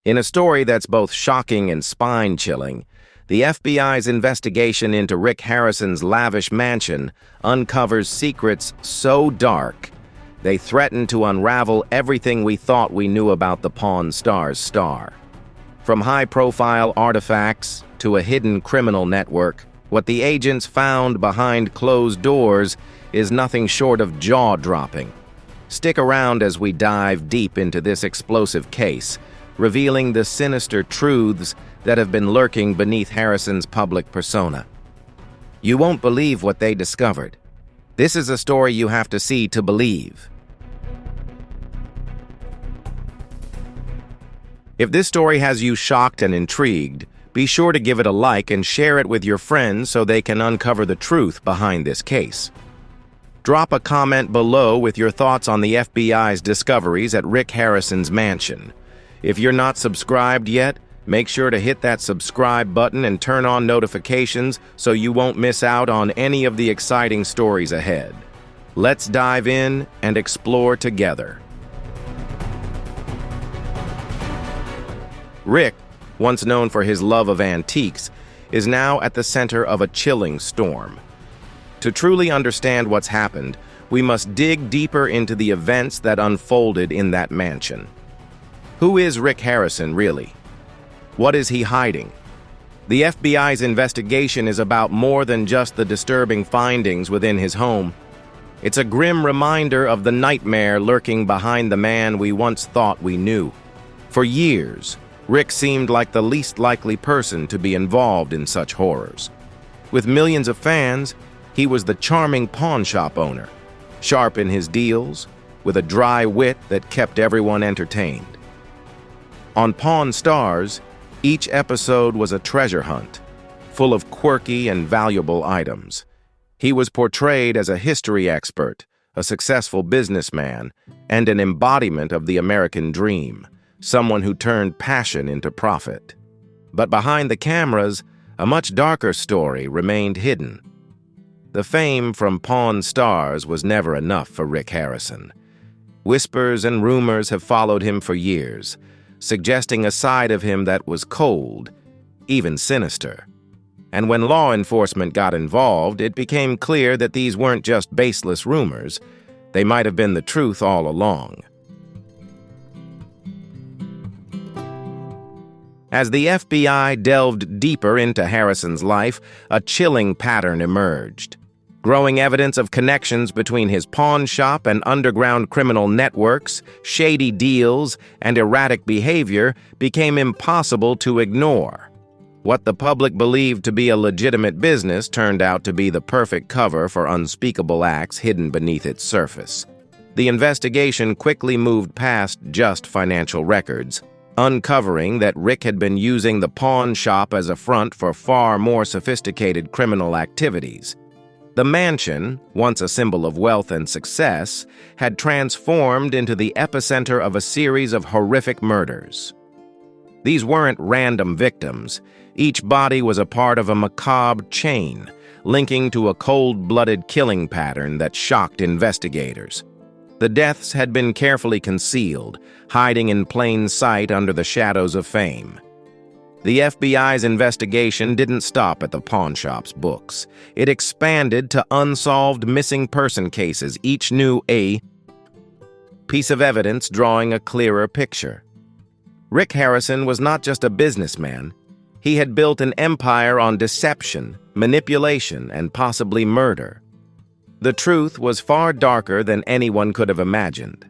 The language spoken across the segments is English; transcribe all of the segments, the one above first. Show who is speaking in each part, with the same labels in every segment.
Speaker 1: In a story that's both shocking and spine-chilling, the FBI's investigation into Rick Harrison's lavish mansion uncovers secrets so dark, they threaten to unravel everything we thought we knew about the Pawn Stars star. From high-profile artifacts to a hidden criminal network, what the agents found behind closed doors is nothing short of jaw-dropping. Stick around as we dive deep into this explosive case, revealing the sinister truths that have been lurking beneath Harrison's public persona. You won't believe what they discovered. This is a story you have to see to believe. If this story has you shocked and intrigued, be sure to give it a like and share it with your friends so they can uncover the truth behind this case. Drop a comment below with your thoughts on the FBI's discoveries at Rick Harrison's mansion. If you're not subscribed yet, make sure to hit that subscribe button and turn on notifications so you won't miss out on any of the exciting stories ahead. Let's dive in and explore together. Rick, once known for his love of antiques, is now at the center of a chilling storm. To truly understand what's happened, we must dig deeper into the events that unfolded in that mansion. Who is Rick Harrison, really? What is he hiding? The FBI's investigation is about more than just the disturbing findings within his home. It's a grim reminder of the nightmare lurking behind the man we once thought we knew. For years, Rick seemed like the least likely person to be involved in such horrors. With millions of fans, he was the charming pawn shop owner, sharp in his deals, with a dry wit that kept everyone entertained. On Pawn Stars, each episode was a treasure hunt, full of quirky and valuable items. He was portrayed as a history expert, a successful businessman, and an embodiment of the American dream, someone who turned passion into profit. But behind the cameras, a much darker story remained hidden. The fame from Pawn Stars was never enough for Rick Harrison. Whispers and rumors have followed him for years, suggesting a side of him that was cold, even sinister. And when law enforcement got involved, it became clear that these weren't just baseless rumors. They might have been the truth all along. As the FBI delved deeper into Harrison's life, a chilling pattern emerged. Growing evidence of connections between his pawn shop and underground criminal networks, shady deals, and erratic behavior became impossible to ignore. What the public believed to be a legitimate business turned out to be the perfect cover for unspeakable acts hidden beneath its surface. The investigation quickly moved past just financial records, uncovering that Rick had been using the pawn shop as a front for far more sophisticated criminal activities. The mansion, once a symbol of wealth and success, had transformed into the epicenter of a series of horrific murders. These weren't random victims. Each body was a part of a macabre chain, linking to a cold-blooded killing pattern that shocked investigators. The deaths had been carefully concealed, hiding in plain sight under the shadows of fame. The FBI's investigation didn't stop at the pawn shop's books. It expanded to unsolved missing person cases, each new piece of evidence drawing a clearer picture. Rick Harrison was not just a businessman. He had built an empire on deception, manipulation, and possibly murder. The truth was far darker than anyone could have imagined.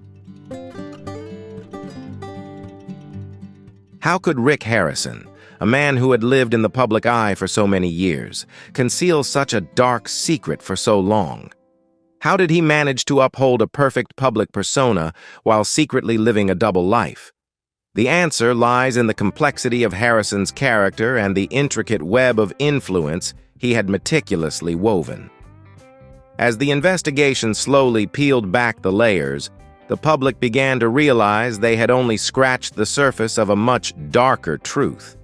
Speaker 1: How could Rick Harrison, a man who had lived in the public eye for so many years, conceal such a dark secret for so long? How did he manage to uphold a perfect public persona while secretly living a double life? The answer lies in the complexity of Harrison's character and the intricate web of influence he had meticulously woven. As the investigation slowly peeled back the layers, the public began to realize they had only scratched the surface of a much darker truth.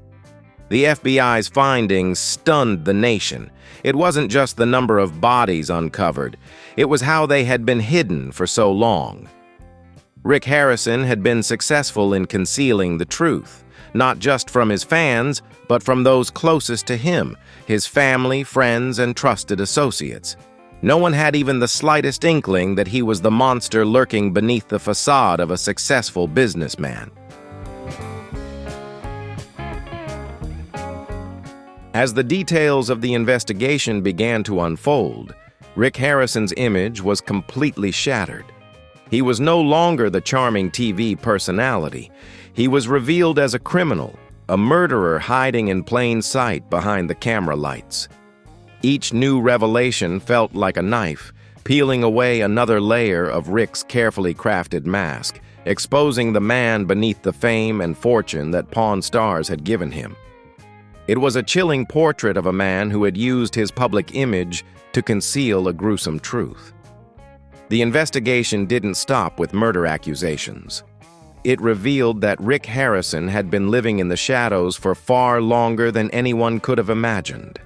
Speaker 1: The FBI's findings stunned the nation. It wasn't just the number of bodies uncovered, it was how they had been hidden for so long. Rick Harrison had been successful in concealing the truth, not just from his fans, but from those closest to him, his family, friends, and trusted associates. No one had even the slightest inkling that he was the monster lurking beneath the facade of a successful businessman. As the details of the investigation began to unfold, Rick Harrison's image was completely shattered. He was no longer the charming TV personality. He was revealed as a criminal, a murderer hiding in plain sight behind the camera lights. Each new revelation felt like a knife, peeling away another layer of Rick's carefully crafted mask, exposing the man beneath the fame and fortune that Pawn Stars had given him. It was a chilling portrait of a man who had used his public image to conceal a gruesome truth. The investigation didn't stop with murder accusations. It revealed that Rick Harrison had been living in the shadows for far longer than anyone could have imagined.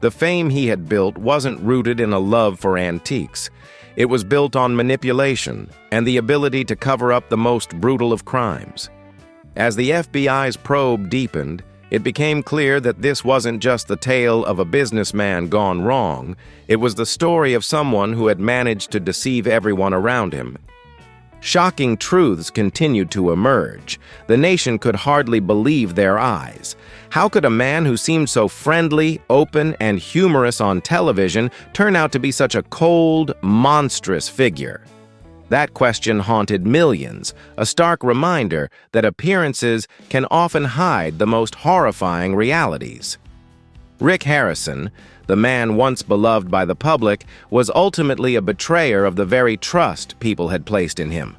Speaker 1: The fame he had built wasn't rooted in a love for antiques. It was built on manipulation and the ability to cover up the most brutal of crimes. As the FBI's probe deepened, it became clear that this wasn't just the tale of a businessman gone wrong. It was the story of someone who had managed to deceive everyone around him. Shocking truths continued to emerge. The nation could hardly believe their eyes. How could a man who seemed so friendly, open, and humorous on television turn out to be such a cold, monstrous figure? That question haunted millions, a stark reminder that appearances can often hide the most horrifying realities. Rick Harrison, the man once beloved by the public, was ultimately a betrayer of the very trust people had placed in him.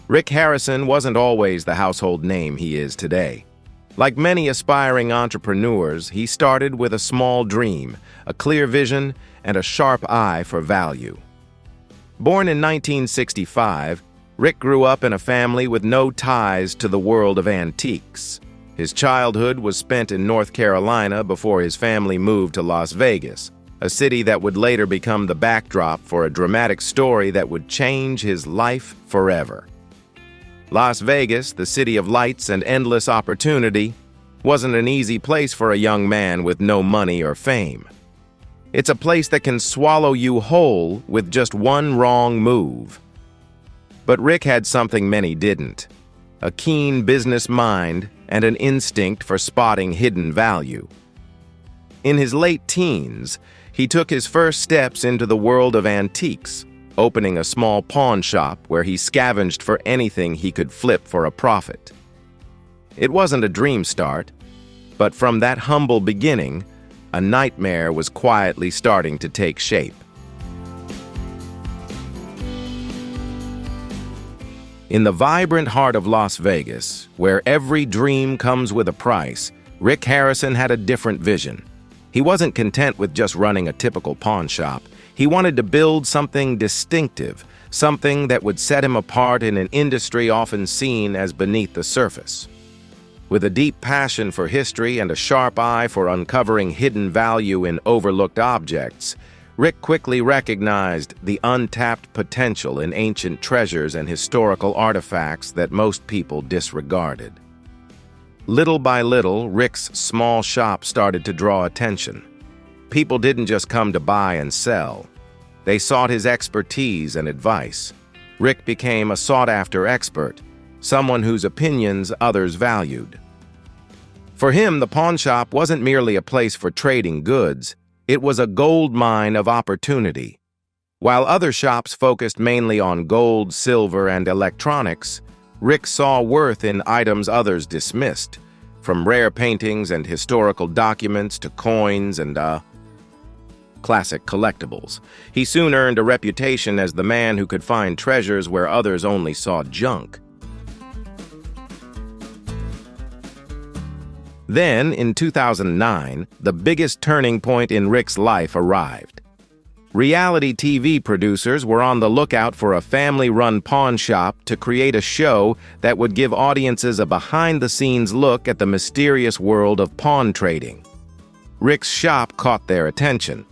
Speaker 1: Rick Harrison wasn't always the household name he is today. Like many aspiring entrepreneurs, he started with a small dream, a clear vision, and a sharp eye for value. Born in 1965, Rick grew up in a family with no ties to the world of antiques. His childhood was spent in North Carolina before his family moved to Las Vegas, a city that would later become the backdrop for a dramatic story that would change his life forever. Las Vegas, the city of lights and endless opportunity, wasn't an easy place for a young man with no money or fame. It's a place that can swallow you whole with just one wrong move. But Rick had something many didn't: a keen business mind and an instinct for spotting hidden value. In his late teens, he took his first steps into the world of antiques, opening a small pawn shop where he scavenged for anything he could flip for a profit. It wasn't a dream start, but from that humble beginning, a nightmare was quietly starting to take shape. In the vibrant heart of Las Vegas, where every dream comes with a price, Rick Harrison had a different vision. He wasn't content with just running a typical pawn shop. He wanted to build something distinctive, something that would set him apart in an industry often seen as beneath the surface. With a deep passion for history and a sharp eye for uncovering hidden value in overlooked objects, Rick quickly recognized the untapped potential in ancient treasures and historical artifacts that most people disregarded. Little by little, Rick's small shop started to draw attention. People didn't just come to buy and sell. They sought his expertise and advice. Rick became a sought-after expert, someone whose opinions others valued. For him, the pawn shop wasn't merely a place for trading goods. It was a gold mine of opportunity. While other shops focused mainly on gold, silver, and electronics, Rick saw worth in items others dismissed, from rare paintings and historical documents to coins and, classic collectibles. He soon earned a reputation as the man who could find treasures where others only saw junk. Then, in 2009, the biggest turning point in Rick's life arrived. Reality TV producers were on the lookout for a family-run pawn shop to create a show that would give audiences a behind-the-scenes look at the mysterious world of pawn trading. Rick's shop caught their attention.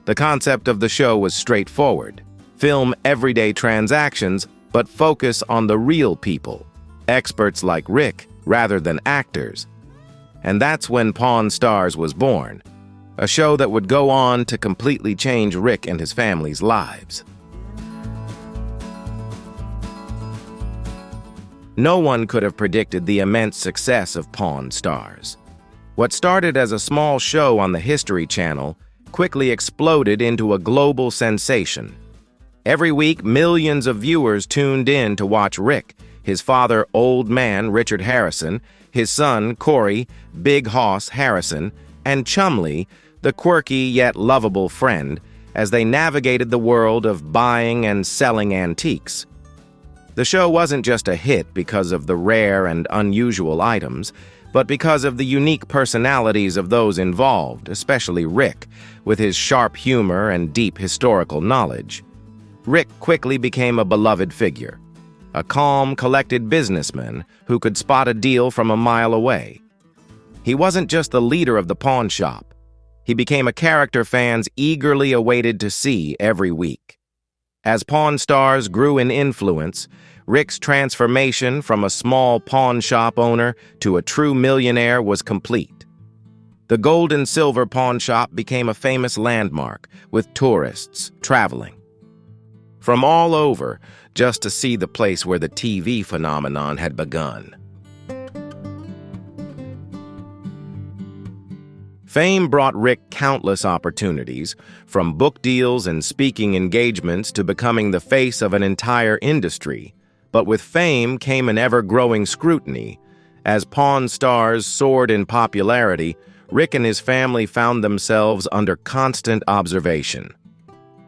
Speaker 1: The concept of the show was straightforward: film everyday transactions but focus on the real people, experts like Rick rather than actors. And that's when Pawn Stars was born, a show that would go on to completely change Rick and his family's lives. No one could have predicted the immense success of Pawn Stars. What started as a small show on the History Channel quickly exploded into a global sensation. Every week, millions of viewers tuned in to watch Rick, his father, Old Man Richard Harrison, his son, Corey, Big Hoss Harrison, and Chumley, the quirky yet lovable friend, as they navigated the world of buying and selling antiques. The show wasn't just a hit because of the rare and unusual items, but because of the unique personalities of those involved, especially Rick, with his sharp humor and deep historical knowledge. Rick quickly became a beloved figure, a calm, collected businessman who could spot a deal from a mile away. He wasn't just the leader of the pawn shop. He became a character fans eagerly awaited to see every week. As Pawn Stars grew in influence, Rick's transformation from a small pawn shop owner to a true millionaire was complete. The gold and silver pawn shop became a famous landmark, with tourists traveling from all over just to see the place where the TV phenomenon had begun. Fame brought Rick countless opportunities, from book deals and speaking engagements to becoming the face of an entire industry. But with fame came an ever-growing scrutiny. As Pawn Stars soared in popularity, Rick and his family found themselves under constant observation.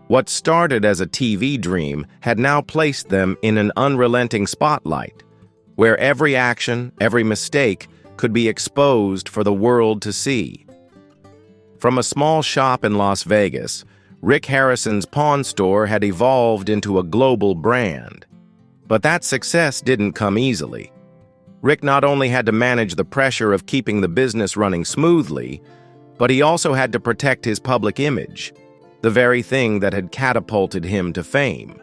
Speaker 1: What started as a TV dream had now placed them in an unrelenting spotlight, where every action, every mistake could be exposed for the world to see. From a small shop in Las Vegas, Rick Harrison's pawn store had evolved into a global brand. But that success didn't come easily. Rick not only had to manage the pressure of keeping the business running smoothly, but he also had to protect his public image, the very thing that had catapulted him to fame.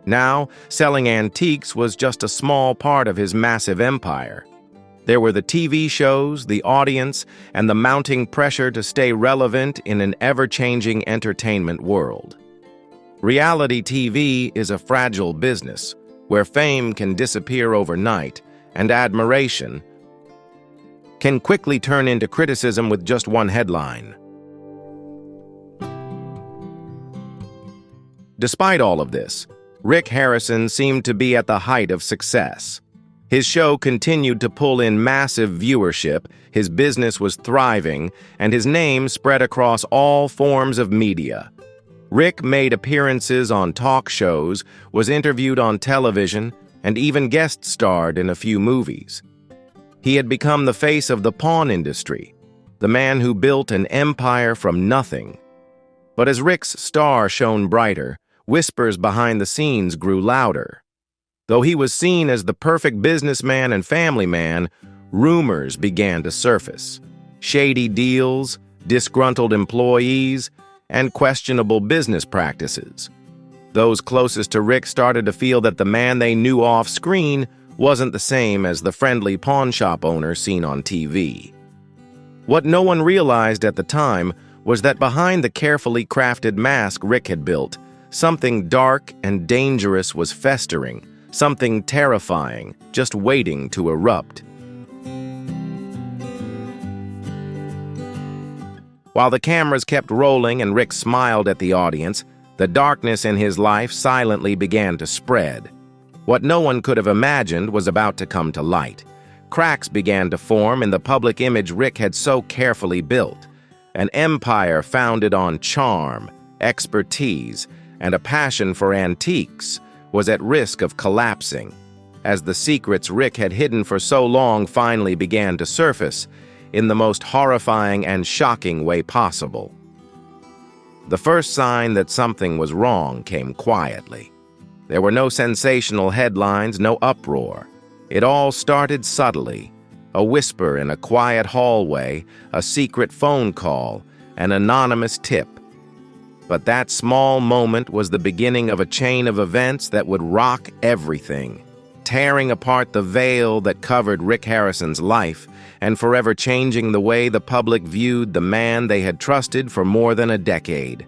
Speaker 1: Now, selling antiques was just a small part of his massive empire. There were the TV shows, the audience, and the mounting pressure to stay relevant in an ever-changing entertainment world. Reality TV is a fragile business, where fame can disappear overnight, and admiration can quickly turn into criticism with just one headline. Despite all of this, Rick Harrison seemed to be at the height of success. His show continued to pull in massive viewership, his business was thriving, and his name spread across all forms of media. Rick made appearances on talk shows, was interviewed on television, and even guest starred in a few movies. He had become the face of the pawn industry, the man who built an empire from nothing. But as Rick's star shone brighter, whispers behind the scenes grew louder. Though he was seen as the perfect businessman and family man, rumors began to surface. Shady deals, disgruntled employees, and questionable business practices. Those closest to Rick started to feel that the man they knew off-screen wasn't the same as the friendly pawn shop owner seen on TV. What no one realized at the time was that behind the carefully crafted mask Rick had built, something dark and dangerous was festering, something terrifying, just waiting to erupt. While the cameras kept rolling and Rick smiled at the audience, the darkness in his life silently began to spread. What no one could have imagined was about to come to light. Cracks began to form in the public image Rick had so carefully built. An empire founded on charm, expertise, and a passion for antiques was at risk of collapsing, as the secrets Rick had hidden for so long finally began to surface in the most horrifying and shocking way possible. The first sign that something was wrong came quietly. There were no sensational headlines, no uproar. It all started subtly, a whisper in a quiet hallway, a secret phone call, an anonymous tip. But that small moment was the beginning of a chain of events that would rock everything, tearing apart the veil that covered Rick Harrison's life and forever changing the way the public viewed the man they had trusted for more than a decade.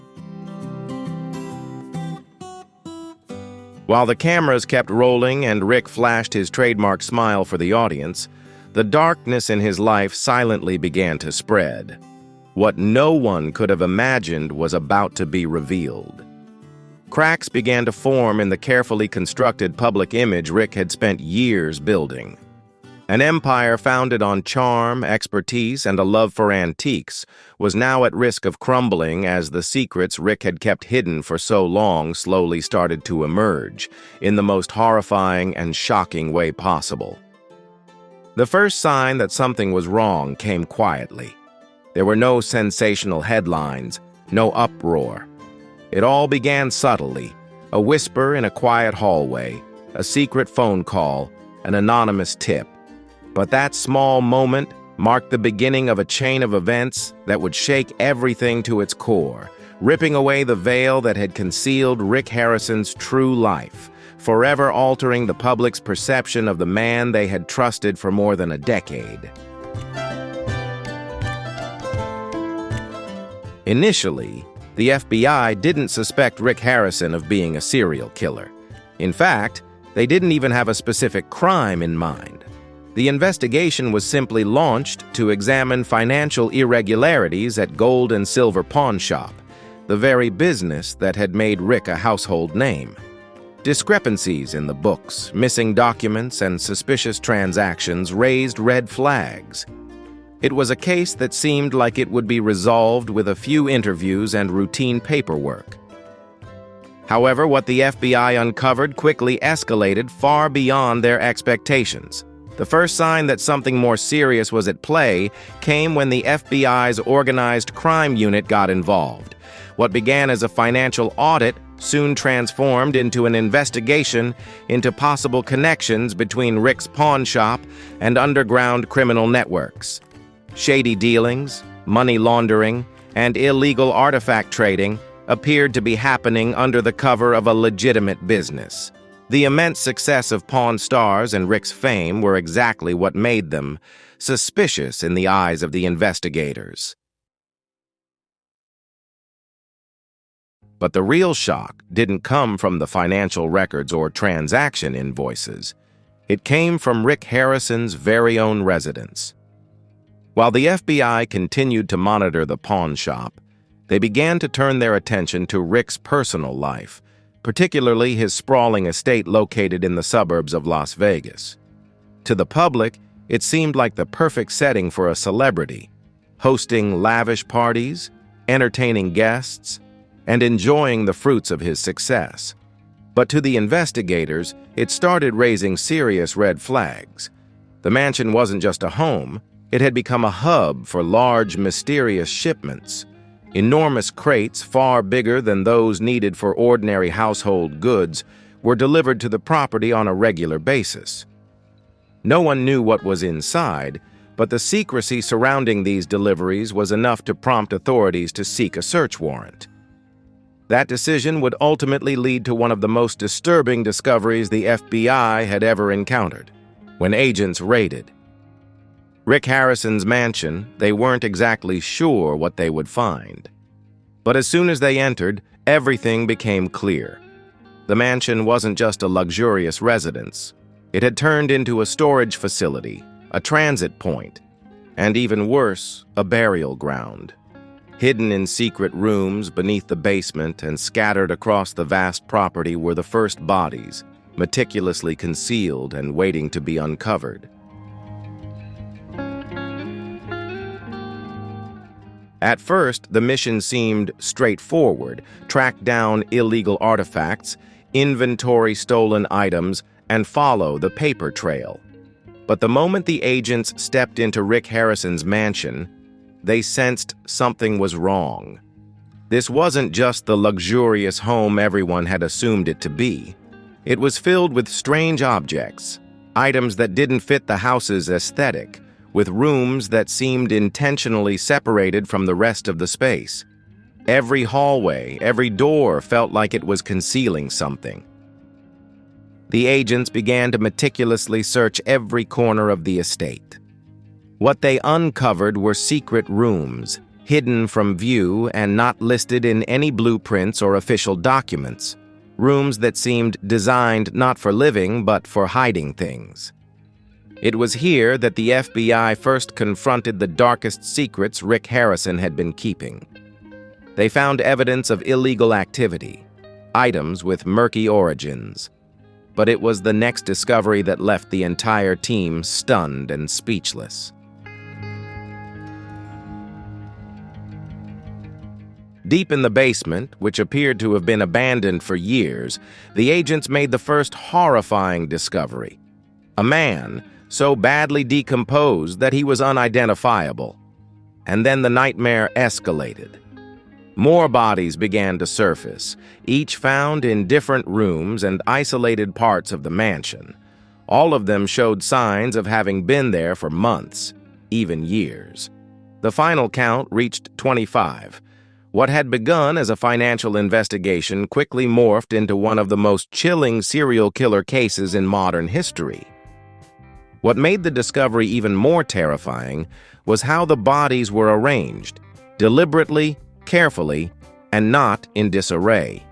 Speaker 1: While the cameras kept rolling and Rick flashed his trademark smile for the audience, the darkness in his life silently began to spread. What no one could have imagined was about to be revealed. Cracks began to form in the carefully constructed public image Rick had spent years building. An empire founded on charm, expertise, and a love for antiques was now at risk of crumbling as the secrets Rick had kept hidden for so long slowly started to emerge in the most horrifying and shocking way possible. The first sign that something was wrong came quietly. There were no sensational headlines, no uproar. It all began subtly, a whisper in a quiet hallway, a secret phone call, an anonymous tip. But that small moment marked the beginning of a chain of events that would shake everything to its core, ripping away the veil that had concealed Rick Harrison's true life, forever altering the public's perception of the man they had trusted for more than a decade. Initially, the FBI didn't suspect Rick Harrison of being a serial killer. In fact, they didn't even have a specific crime in mind. The investigation was simply launched to examine financial irregularities at gold and silver pawn shop, the very business that had made Rick a household name. Discrepancies in the books, missing documents, and suspicious transactions raised red flags. It was a case that seemed like it would be resolved with a few interviews and routine paperwork. However, what the FBI uncovered quickly escalated far beyond their expectations. The first sign that something more serious was at play came when the FBI's organized crime unit got involved. What began as a financial audit soon transformed into an investigation into possible connections between Rick's pawn shop and underground criminal networks. Shady dealings, money laundering, and illegal artifact trading appeared to be happening under the cover of a legitimate business. The immense success of Pawn Stars and Rick's fame were exactly what made them suspicious in the eyes of the investigators. But the real shock didn't come from the financial records or transaction invoices. It came from Rick Harrison's very own residence. While the FBI continued to monitor the pawn shop, they began to turn their attention to Rick's personal life, particularly his sprawling estate located in the suburbs of Las Vegas. To the public, it seemed like the perfect setting for a celebrity, hosting lavish parties, entertaining guests, and enjoying the fruits of his success. But to the investigators, it started raising serious red flags. The mansion wasn't just a home, it had become a hub for large, mysterious shipments. Enormous crates, far bigger than those needed for ordinary household goods, were delivered to the property on a regular basis. No one knew what was inside, but the secrecy surrounding these deliveries was enough to prompt authorities to seek a search warrant. That decision would ultimately lead to one of the most disturbing discoveries the FBI had ever encountered. When agents raided Rick Harrison's mansion, they weren't exactly sure what they would find. But as soon as they entered, everything became clear. The mansion wasn't just a luxurious residence. It had turned into a storage facility, a transit point, and even worse, a burial ground. Hidden in secret rooms beneath the basement and scattered across the vast property were the first bodies, meticulously concealed and waiting to be uncovered. At first, the mission seemed straightforward: track down illegal artifacts, inventory stolen items, and follow the paper trail. But the moment the agents stepped into Rick Harrison's mansion, they sensed something was wrong. This wasn't just the luxurious home everyone had assumed it to be. It was filled with strange objects, items that didn't fit the house's aesthetic, with rooms that seemed intentionally separated from the rest of the space. Every hallway, every door felt like it was concealing something. The agents began to meticulously search every corner of the estate. What they uncovered were secret rooms, hidden from view and not listed in any blueprints or official documents. Rooms that seemed designed not for living, but for hiding things. It was here that the FBI first confronted the darkest secrets Rick Harrison had been keeping. They found evidence of illegal activity, items with murky origins. But it was the next discovery that left the entire team stunned and speechless. Deep in the basement, which appeared to have been abandoned for years, the agents made the first horrifying discovery. A man, so badly decomposed that he was unidentifiable. And then the nightmare escalated. More bodies began to surface, each found in different rooms and isolated parts of the mansion. All of them showed signs of having been there for months, even years. The final count reached 25. What had begun as a financial investigation quickly morphed into one of the most chilling serial killer cases in modern history. What made the discovery even more terrifying was how the bodies were arranged, deliberately, carefully, and not in disarray.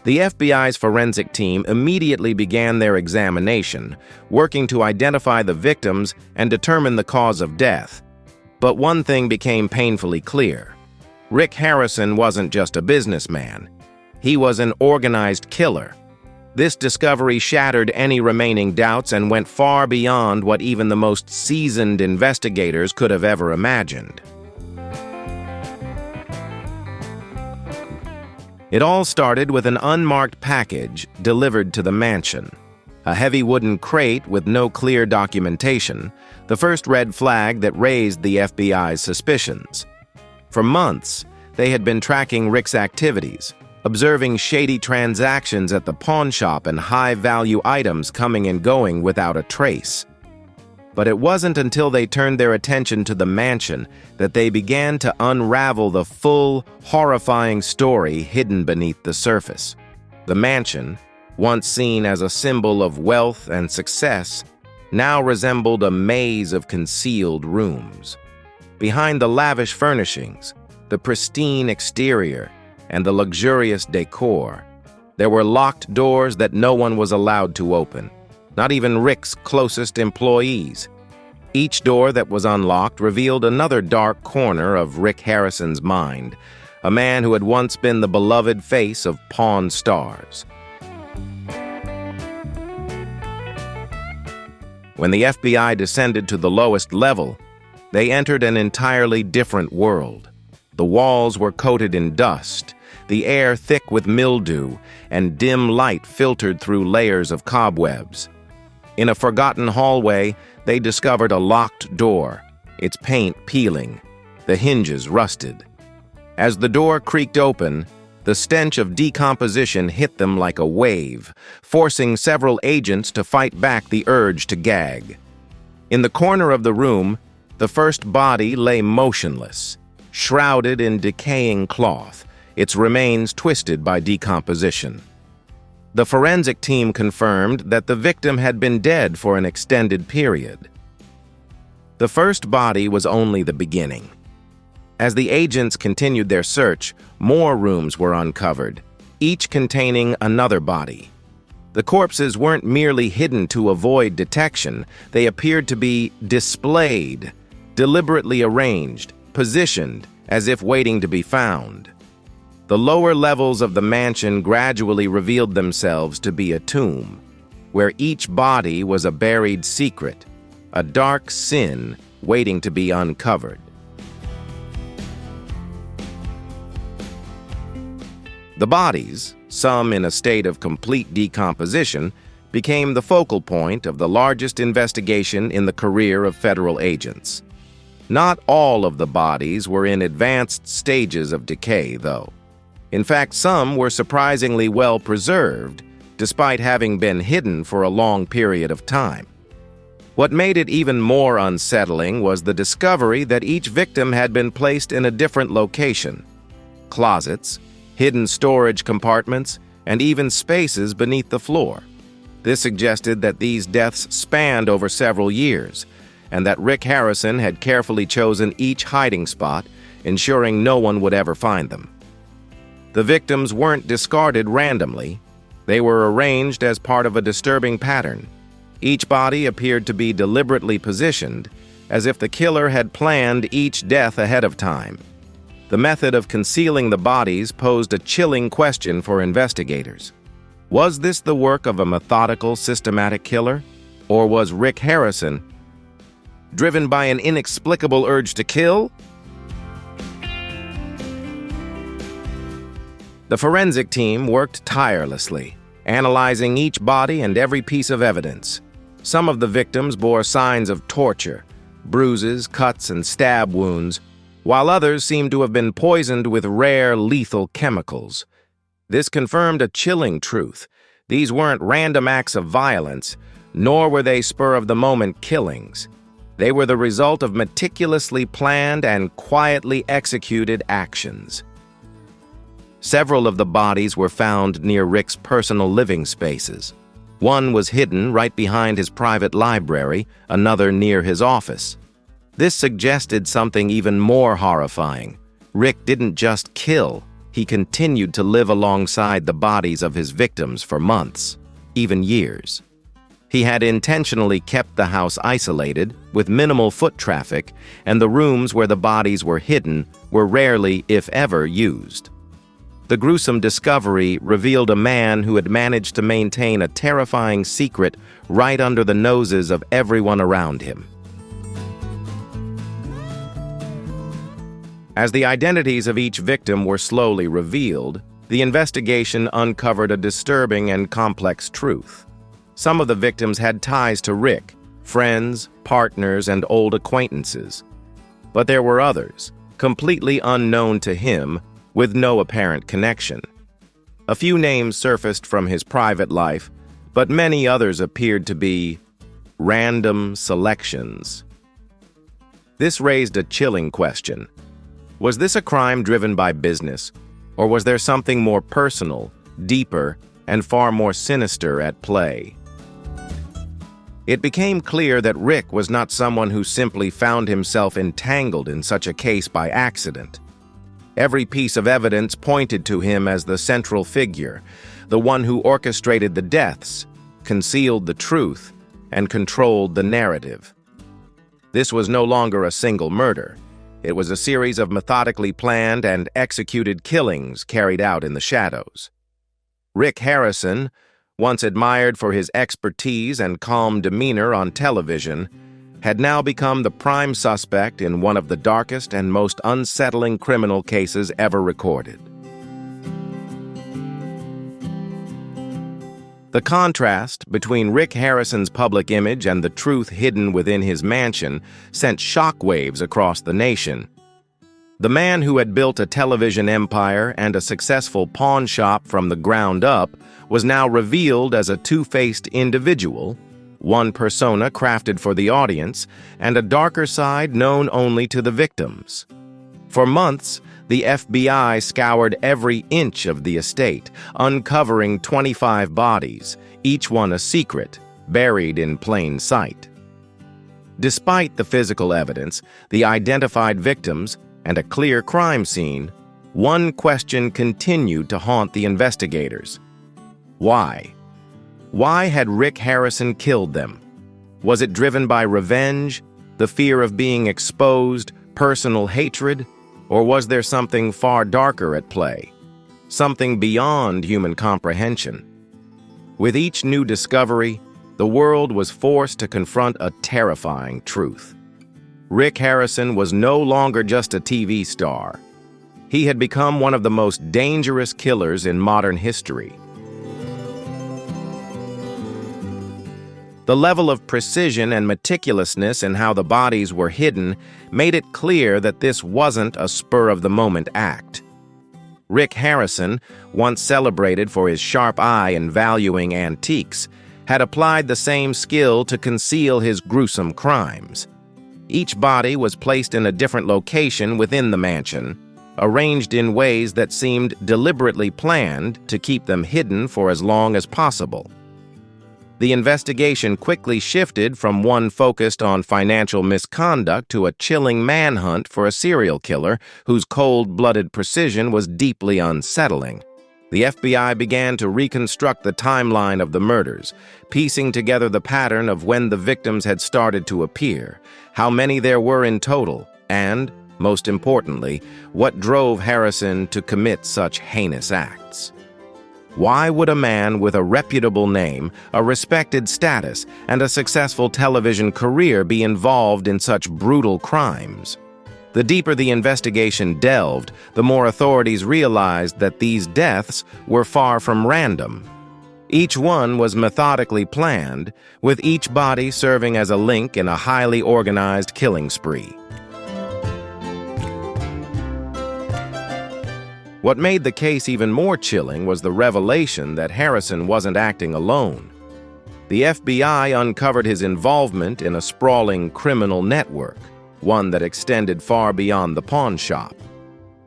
Speaker 1: The FBI's forensic team immediately began their examination, working to identify the victims and determine the cause of death. But one thing became painfully clear. Rick Harrison wasn't just a businessman. He was an organized killer. This discovery shattered any remaining doubts and went far beyond what even the most seasoned investigators could have ever imagined. It all started with an unmarked package delivered to the mansion. A heavy wooden crate with no clear documentation, the first red flag that raised the FBI's suspicions. For months, they had been tracking Rick's activities, observing shady transactions at the pawn shop and high-value items coming and going without a trace. But it wasn't until they turned their attention to the mansion that they began to unravel the full, horrifying story hidden beneath the surface. The mansion, once seen as a symbol of wealth and success, now resembled a maze of concealed rooms. Behind the lavish furnishings, the pristine exterior, and the luxurious decor, there were locked doors that no one was allowed to open. Not even Rick's closest employees. Each door that was unlocked revealed another dark corner of Rick Harrison's mind, a man who had once been the beloved face of Pawn Stars. When the FBI descended to the lowest level, they entered an entirely different world. The walls were coated in dust, the air thick with mildew, and dim light filtered through layers of cobwebs. In a forgotten hallway, they discovered a locked door, its paint peeling, the hinges rusted. As the door creaked open, the stench of decomposition hit them like a wave, forcing several agents to fight back the urge to gag. In the corner of the room, the first body lay motionless, shrouded in decaying cloth, its remains twisted by decomposition. The forensic team confirmed that the victim had been dead for an extended period. The first body was only the beginning. As the agents continued their search, more rooms were uncovered, each containing another body. The corpses weren't merely hidden to avoid detection, they appeared to be displayed, deliberately arranged, positioned, as if waiting to be found. The lower levels of the mansion gradually revealed themselves to be a tomb, where each body was a buried secret, a dark sin waiting to be uncovered. The bodies, some in a state of complete decomposition, became the focal point of the largest investigation in the career of federal agents. Not all of the bodies were in advanced stages of decay, though. In fact, some were surprisingly well preserved, despite having been hidden for a long period of time. What made it even more unsettling was the discovery that each victim had been placed in a different location. closets, hidden storage compartments, and even spaces beneath the floor. This suggested that these deaths spanned over several years, and that Rick Harrison had carefully chosen each hiding spot, ensuring no one would ever find them. The victims weren't discarded randomly. They were arranged as part of a disturbing pattern. Each body appeared to be deliberately positioned, as if the killer had planned each death ahead of time. The method of concealing the bodies posed a chilling question for investigators. Was this the work of a methodical, systematic killer? Or was Rick Harrison driven by an inexplicable urge to kill? The forensic team worked tirelessly, analyzing each body and every piece of evidence. Some of the victims bore signs of torture, bruises, cuts, and stab wounds, while others seemed to have been poisoned with rare, lethal chemicals. This confirmed a chilling truth. These weren't random acts of violence, nor were they spur-of-the-moment killings. They were the result of meticulously planned and quietly executed actions. Several of the bodies were found near Rick's personal living spaces. One was hidden right behind his private library, another near his office. This suggested something even more horrifying. Rick didn't just kill, he continued to live alongside the bodies of his victims for months, even years. He had intentionally kept the house isolated, with minimal foot traffic, and the rooms where the bodies were hidden were rarely, if ever, used. The gruesome discovery revealed a man who had managed to maintain a terrifying secret right under the noses of everyone around him. As the identities of each victim were slowly revealed, the investigation uncovered a disturbing and complex truth. Some of the victims had ties to Rick, friends, partners, and old acquaintances. But there were others, completely unknown to him, with no apparent connection. A few names surfaced from his private life, but many others appeared to be random selections. This raised a chilling question. Was this a crime driven by business, or was there something more personal, deeper, and far more sinister at play? It became clear that Rick was not someone who simply found himself entangled in such a case by accident. Every piece of evidence pointed to him as the central figure, the one who orchestrated the deaths, concealed the truth, and controlled the narrative. This was no longer a single murder. It was a series of methodically planned and executed killings carried out in the shadows. Rick Harrison, once admired for his expertise and calm demeanor on television, had now become the prime suspect in one of the darkest and most unsettling criminal cases ever recorded. The contrast between Rick Harrison's public image and the truth hidden within his mansion sent shockwaves across the nation. The man who had built a television empire and a successful pawn shop from the ground up was now revealed as a two-faced individual, one persona crafted for the audience, and a darker side known only to the victims. For months, the FBI scoured every inch of the estate, uncovering 25 bodies, each one a secret, buried in plain sight. Despite the physical evidence, the identified victims, and a clear crime scene, one question continued to haunt the investigators. Why? Why had Rick Harrison killed them? Was it driven by revenge, the fear of being exposed, personal hatred, or was there something far darker at play? Something beyond human comprehension? With each new discovery, the world was forced to confront a terrifying truth. Rick Harrison was no longer just a TV star. He had become one of the most dangerous killers in modern history. The level of precision and meticulousness in how the bodies were hidden made it clear that this wasn't a spur-of-the-moment act. Rick Harrison, once celebrated for his sharp eye in valuing antiques, had applied the same skill to conceal his gruesome crimes. Each body was placed in a different location within the mansion, arranged in ways that seemed deliberately planned to keep them hidden for as long as possible. The investigation quickly shifted from one focused on financial misconduct to a chilling manhunt for a serial killer whose cold-blooded precision was deeply unsettling. The FBI began to reconstruct the timeline of the murders, piecing together the pattern of when the victims had started to appear, how many there were in total, and, most importantly, what drove Harrison to commit such heinous acts. Why would a man with a reputable name, a respected status, and a successful television career be involved in such brutal crimes? The deeper the investigation delved, the more authorities realized that these deaths were far from random. Each one was methodically planned, with each body serving as a link in a highly organized killing spree. What made the case even more chilling was the revelation that Harrison wasn't acting alone. The FBI uncovered his involvement in a sprawling criminal network, one that extended far beyond the pawn shop.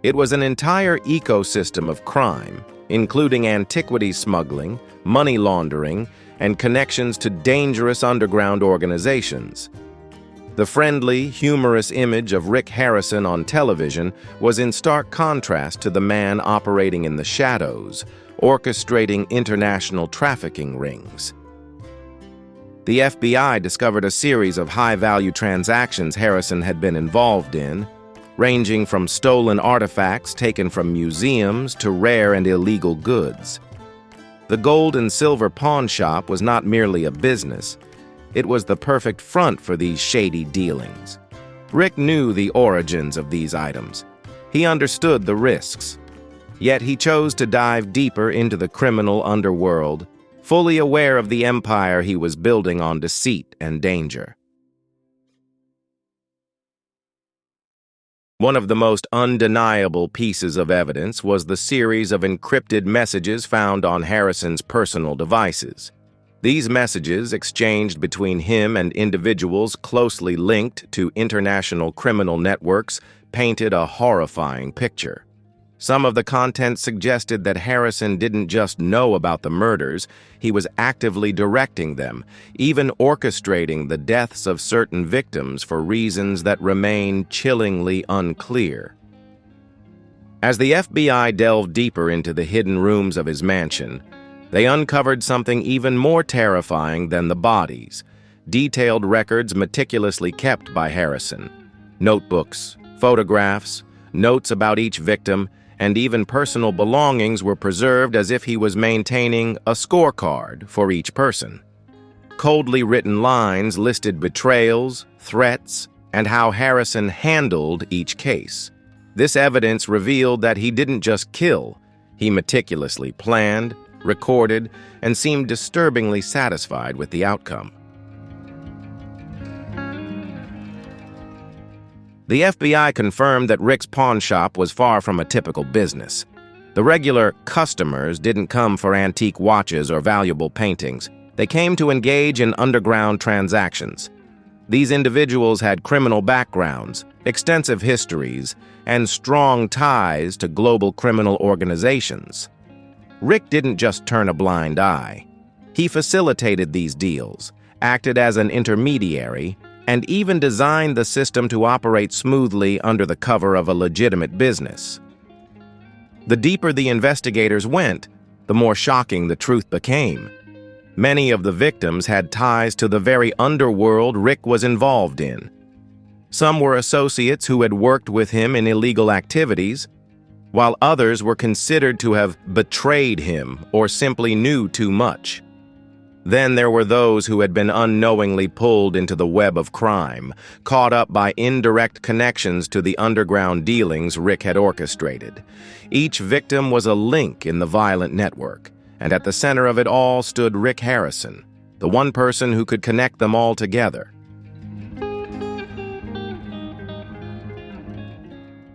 Speaker 1: It was an entire ecosystem of crime, including antiquities smuggling, money laundering, and connections to dangerous underground organizations. The friendly, humorous image of Rick Harrison on television was in stark contrast to the man operating in the shadows, orchestrating international trafficking rings. The FBI discovered a series of high-value transactions Harrison had been involved in, ranging from stolen artifacts taken from museums to rare and illegal goods. The gold and silver pawn shop was not merely a business. It was the perfect front for these shady dealings. Rick knew the origins of these items. He understood the risks. Yet he chose to dive deeper into the criminal underworld, fully aware of the empire he was building on deceit and danger. One of the most undeniable pieces of evidence was the series of encrypted messages found on Harrison's personal devices. These messages, exchanged between him and individuals closely linked to international criminal networks, painted a horrifying picture. Some of the content suggested that Harrison didn't just know about the murders, he was actively directing them, even orchestrating the deaths of certain victims for reasons that remain chillingly unclear. As the FBI delved deeper into the hidden rooms of his mansion, they uncovered something even more terrifying than the bodies: detailed records meticulously kept by Harrison. Notebooks, photographs, notes about each victim, and even personal belongings were preserved as if he was maintaining a scorecard for each person. Coldly written lines listed betrayals, threats, and how Harrison handled each case. This evidence revealed that he didn't just kill, he meticulously planned, recorded, and seemed disturbingly satisfied with the outcome. The FBI confirmed that Rick's pawn shop was far from a typical business. The regular customers didn't come for antique watches or valuable paintings. They came to engage in underground transactions. These individuals had criminal backgrounds, extensive histories, and strong ties to global criminal organizations. Rick didn't just turn a blind eye. He facilitated these deals, acted as an intermediary, and even designed the system to operate smoothly under the cover of a legitimate business. The deeper the investigators went, the more shocking the truth became. Many of the victims had ties to the very underworld Rick was involved in. Some were associates who had worked with him in illegal activities, while others were considered to have betrayed him or simply knew too much. Then there were those who had been unknowingly pulled into the web of crime, caught up by indirect connections to the underground dealings Rick had orchestrated. Each victim was a link in the violent network, and at the center of it all stood Rick Harrison, the one person who could connect them all together.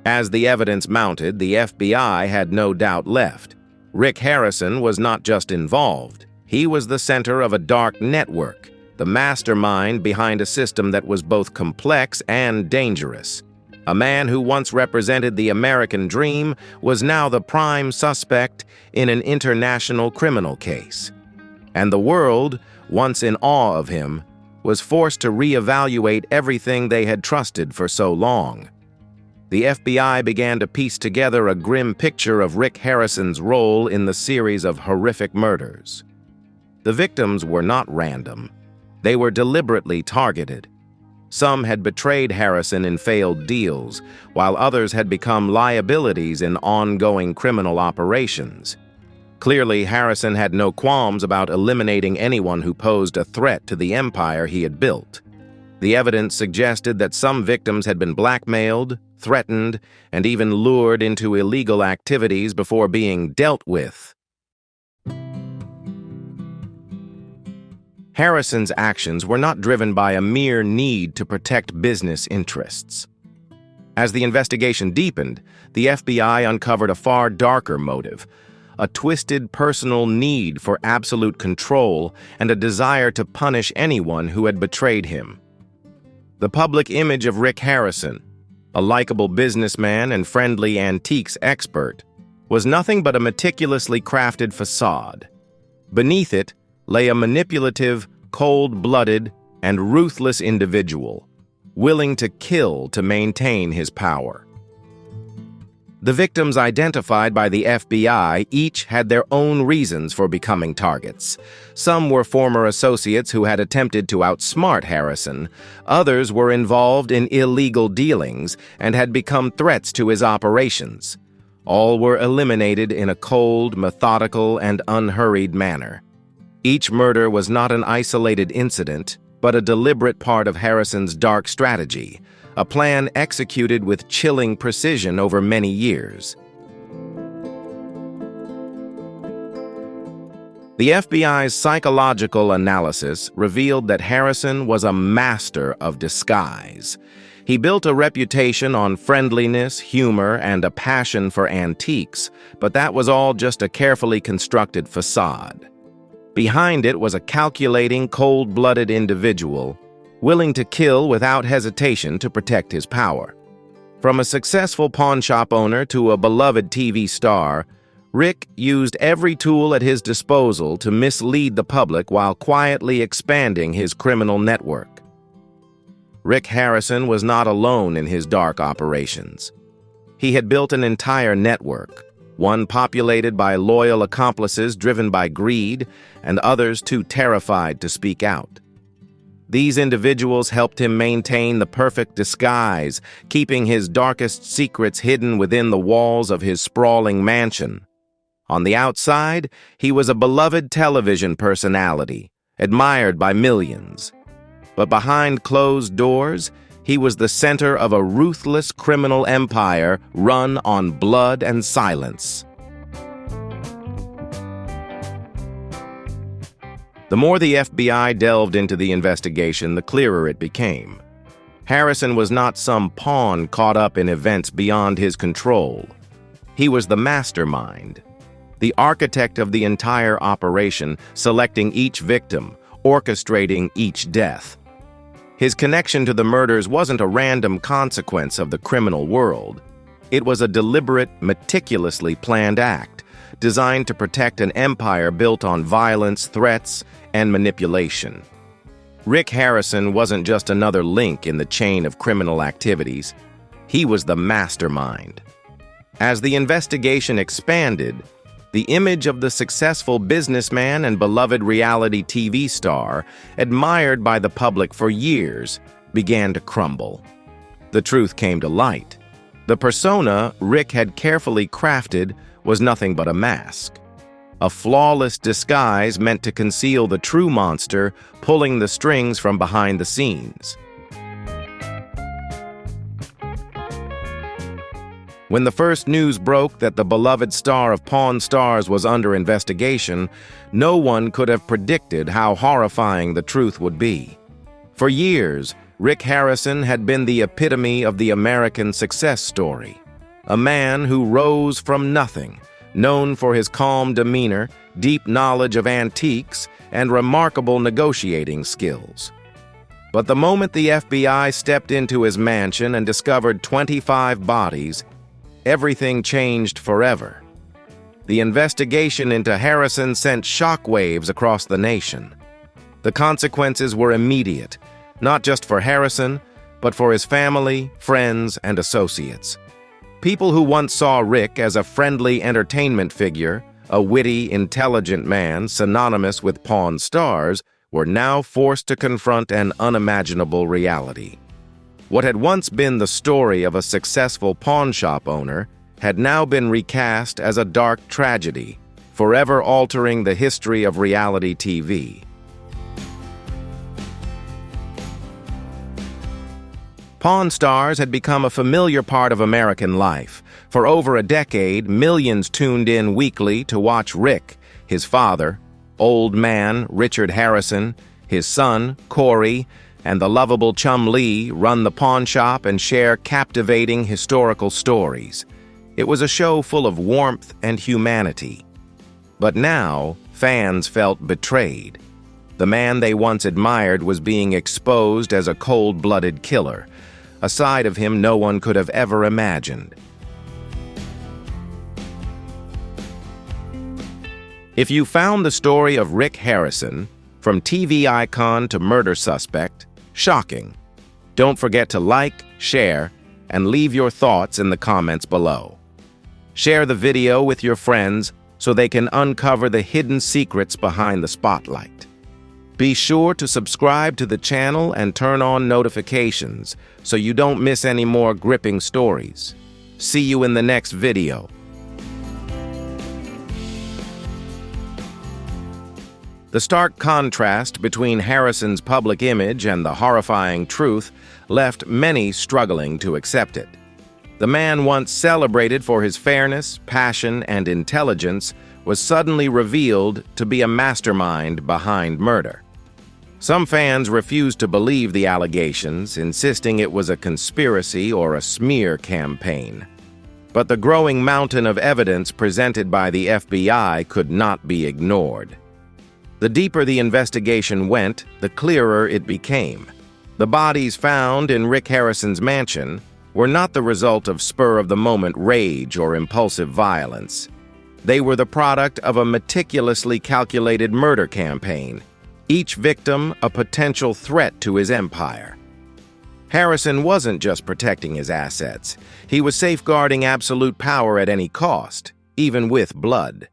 Speaker 1: As the evidence mounted, the FBI had no doubt left. Rick Harrison was not just involved. He was the center of a dark network, the mastermind behind a system that was both complex and dangerous. A man who once represented the American dream was now the prime suspect in an international criminal case. And the world, once in awe of him, was forced to reevaluate everything they had trusted for so long. The FBI began to piece together a grim picture of Rick Harrison's role in the series of horrific murders. The victims were not random. They were deliberately targeted. Some had betrayed Harrison in failed deals, while others had become liabilities in ongoing criminal operations. Clearly, Harrison had no qualms about eliminating anyone who posed a threat to the empire he had built. The evidence suggested that some victims had been blackmailed, threatened, and even lured into illegal activities before being dealt with. Harrison's actions were not driven by a mere need to protect business interests. As the investigation deepened, the FBI uncovered a far darker motive, a twisted personal need for absolute control and a desire to punish anyone who had betrayed him. The public image of Rick Harrison, a likable businessman and friendly antiques expert, was nothing but a meticulously crafted facade. Beneath it lay a manipulative, cold-blooded, and ruthless individual, willing to kill to maintain his power. The victims identified by the FBI each had their own reasons for becoming targets. Some were former associates who had attempted to outsmart Harrison. Others were involved in illegal dealings and had become threats to his operations. All were eliminated in a cold, methodical, and unhurried manner. Each murder was not an isolated incident, but a deliberate part of Harrison's dark strategy, a plan executed with chilling precision over many years. The FBI's psychological analysis revealed that Harrison was a master of disguise. He built a reputation on friendliness, humor, and a passion for antiques, but that was all just a carefully constructed facade. Behind it was a calculating, cold-blooded individual, willing to kill without hesitation to protect his power. From a successful pawnshop owner to a beloved TV star, Rick used every tool at his disposal to mislead the public while quietly expanding his criminal network. Rick Harrison was not alone in his dark operations. He had built an entire network, one populated by loyal accomplices driven by greed and others too terrified to speak out. These individuals helped him maintain the perfect disguise, keeping his darkest secrets hidden within the walls of his sprawling mansion. On the outside, he was a beloved television personality, admired by millions. But behind closed doors, he was the center of a ruthless criminal empire run on blood and silence. The more the FBI delved into the investigation, the clearer it became. Harrison was not some pawn caught up in events beyond his control. He was the mastermind, the architect of the entire operation, selecting each victim, orchestrating each death. His connection to the murders wasn't a random consequence of the criminal world. It was a deliberate, meticulously planned act, designed to protect an empire built on violence, threats, and manipulation. Rick Harrison wasn't just another link in the chain of criminal activities. He was the mastermind. As the investigation expanded, the image of the successful businessman and beloved reality TV star, admired by the public for years, began to crumble. The truth came to light. The persona Rick had carefully crafted was nothing but a mask. A flawless disguise meant to conceal the true monster, pulling the strings from behind the scenes. When the first news broke that the beloved star of Pawn Stars was under investigation, no one could have predicted how horrifying the truth would be. For years, Rick Harrison had been the epitome of the American success story. A man who rose from nothing, known for his calm demeanor, deep knowledge of antiques, and remarkable negotiating skills. But the moment the FBI stepped into his mansion and discovered 25 bodies, everything changed forever. The investigation into Harrison sent shockwaves across the nation. The consequences were immediate, not just for Harrison, but for his family, friends, and associates. People who once saw Rick as a friendly entertainment figure, a witty, intelligent man synonymous with Pawn Stars, were now forced to confront an unimaginable reality. What had once been the story of a successful pawn shop owner had now been recast as a dark tragedy, forever altering the history of reality TV. Pawn Stars had become a familiar part of American life. For over a decade, millions tuned in weekly to watch Rick, his father, old man Richard Harrison, his son Corey, and the lovable Chum Lee run the pawn shop and share captivating historical stories. It was a show full of warmth and humanity. But now, fans felt betrayed. The man they once admired was being exposed as a cold-blooded killer, a side of him no one could have ever imagined. If you found the story of Rick Harrison, from TV icon to murder suspect, shocking, don't forget to like, share, and leave your thoughts in the comments below. Share the video with your friends so they can uncover the hidden secrets behind the spotlight. Be sure to subscribe to the channel and turn on notifications so you don't miss any more gripping stories. See you in the next video. The stark contrast between Harrison's public image and the horrifying truth left many struggling to accept it. The man once celebrated for his fairness, passion, and intelligence was suddenly revealed to be a mastermind behind murder. Some fans refused to believe the allegations, insisting it was a conspiracy or a smear campaign. But the growing mountain of evidence presented by the FBI could not be ignored. The deeper the investigation went, the clearer it became. The bodies found in Rick Harrison's mansion were not the result of spur-of-the-moment rage or impulsive violence. They were the product of a meticulously calculated murder campaign, each victim a potential threat to his empire. Harrison wasn't just protecting his assets. He was safeguarding absolute power at any cost, even with blood.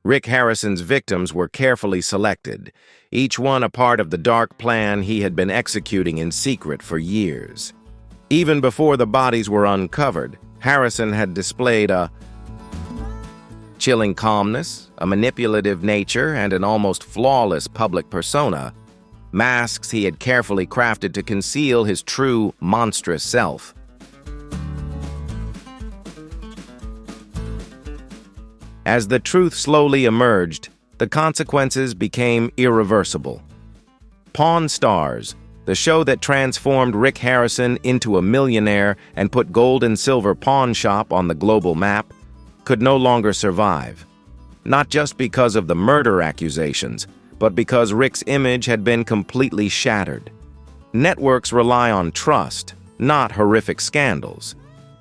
Speaker 1: Rick Harrison's victims were carefully selected, each one a part of the dark plan he had been executing in secret for years. Even before the bodies were uncovered, Harrison had displayed a chilling calmness, a manipulative nature, and an almost flawless public persona, masks he had carefully crafted to conceal his true, monstrous self. As the truth slowly emerged, the consequences became irreversible. Pawn Stars, the show that transformed Rick Harrison into a millionaire and put gold and silver pawn shop on the global map, could no longer survive. Not just because of the murder accusations, but because Rick's image had been completely shattered. Networks rely on trust, not horrific scandals.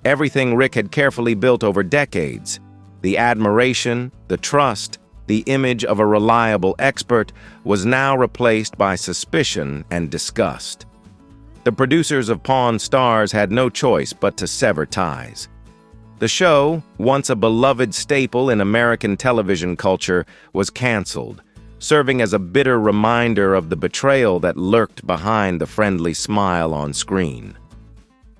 Speaker 1: Everything Rick had carefully built over decades, the admiration, the trust, the image of a reliable expert, was now replaced by suspicion and disgust. The producers of Pawn Stars had no choice but to sever ties. The show, once a beloved staple in American television culture, was canceled, serving as a bitter reminder of the betrayal that lurked behind the friendly smile on screen.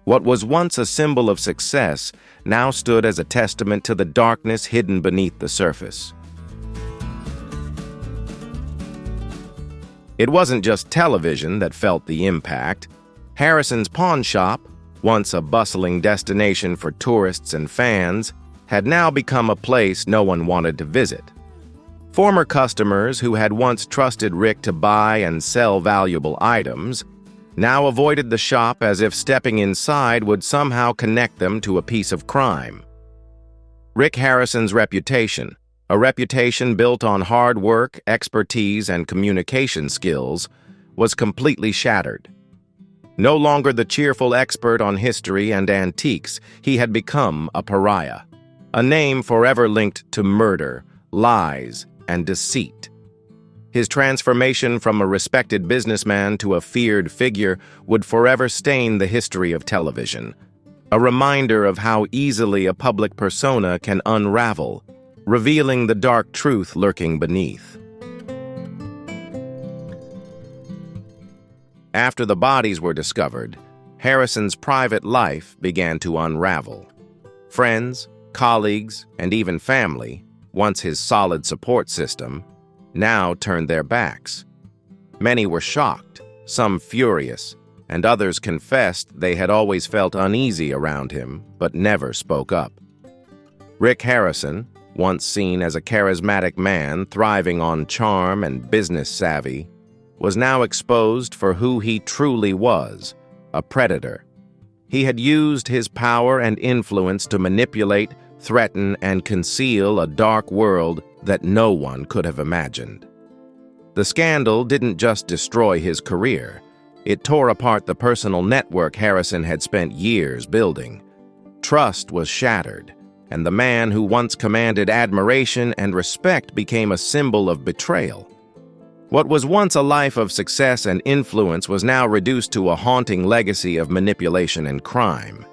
Speaker 1: What was once a symbol of success now stood as a testament to the darkness hidden beneath the surface. It wasn't just television that felt the impact. Harrison's pawn shop, once a bustling destination for tourists and fans, had now become a place no one wanted to visit. Former customers who had once trusted Rick to buy and sell valuable items now avoided the shop as if stepping inside would somehow connect them to a piece of crime. Rick Harrison's reputation, a reputation built on hard work, expertise, and communication skills, was completely shattered. No longer the cheerful expert on history and antiques, he had become a pariah, a name forever linked to murder, lies, and deceit. His transformation from a respected businessman to a feared figure would forever stain the history of television, a reminder of how easily a public persona can unravel, revealing the dark truth lurking beneath. After the bodies were discovered, Harrison's private life began to unravel. Friends, colleagues, and even family, once his solid support system, now turned their backs. Many were shocked, some furious, and others confessed they had always felt uneasy around him, but never spoke up. Rick Harrison, once seen as a charismatic man thriving on charm and business savvy, was now exposed for who he truly was, a predator. He had used his power and influence to manipulate, threaten, and conceal a dark world that no one could have imagined. The scandal didn't just destroy his career, it tore apart the personal network Harrison had spent years building. Trust was shattered, and the man who once commanded admiration and respect became a symbol of betrayal. What was once a life of success and influence was now reduced to a haunting legacy of manipulation and crime.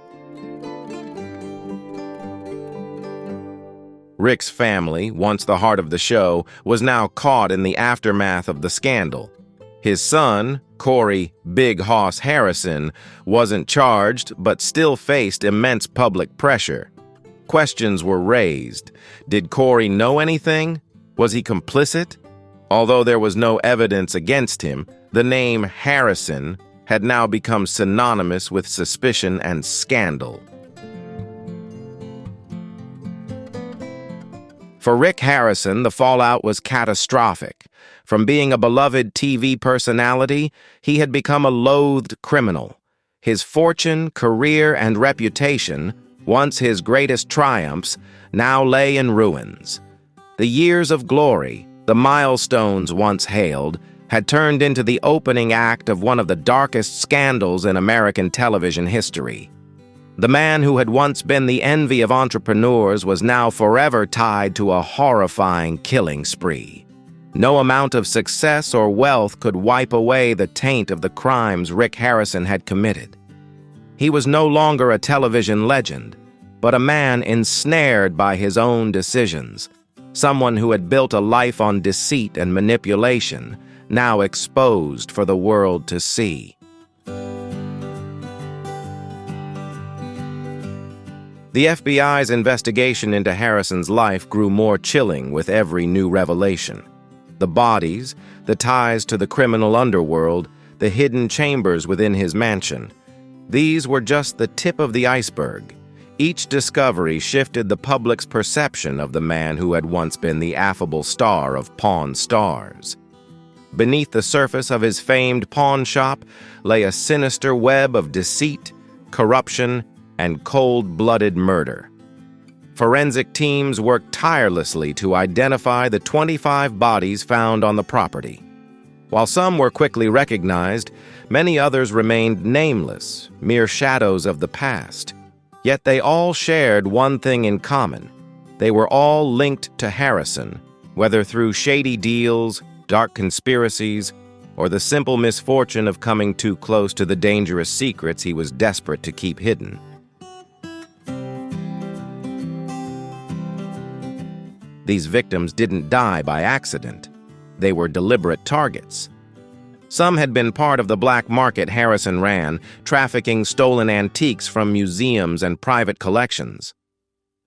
Speaker 1: Rick's family, once the heart of the show, was now caught in the aftermath of the scandal. His son, Corey "Big Hoss" Harrison, wasn't charged but still faced immense public pressure. Questions were raised. Did Corey know anything? Was he complicit? Although there was no evidence against him, the name Harrison had now become synonymous with suspicion and scandal. For Rick Harrison, the fallout was catastrophic. From being a beloved TV personality, he had become a loathed criminal. His fortune, career, and reputation, once his greatest triumphs, now lay in ruins. The years of glory, the milestones once hailed, had turned into the opening act of one of the darkest scandals in American television history. The man who had once been the envy of entrepreneurs was now forever tied to a horrifying killing spree. No amount of success or wealth could wipe away the taint of the crimes Rick Harrison had committed. He was no longer a television legend, but a man ensnared by his own decisions. Someone who had built a life on deceit and manipulation, now exposed for the world to see. The FBI's investigation into Harrison's life grew more chilling with every new revelation. The bodies, the ties to the criminal underworld, the hidden chambers within his mansion. These were just the tip of the iceberg. Each discovery shifted the public's perception of the man who had once been the affable star of Pawn Stars. Beneath the surface of his famed pawn shop lay a sinister web of deceit, corruption, and cold-blooded murder. Forensic teams worked tirelessly to identify the 25 bodies found on the property. While some were quickly recognized, many others remained nameless, mere shadows of the past. Yet they all shared one thing in common. They were all linked to Harrison, whether through shady deals, dark conspiracies, or the simple misfortune of coming too close to the dangerous secrets he was desperate to keep hidden. These victims didn't die by accident. They were deliberate targets. Some had been part of the black market Harrison ran, trafficking stolen antiques from museums and private collections.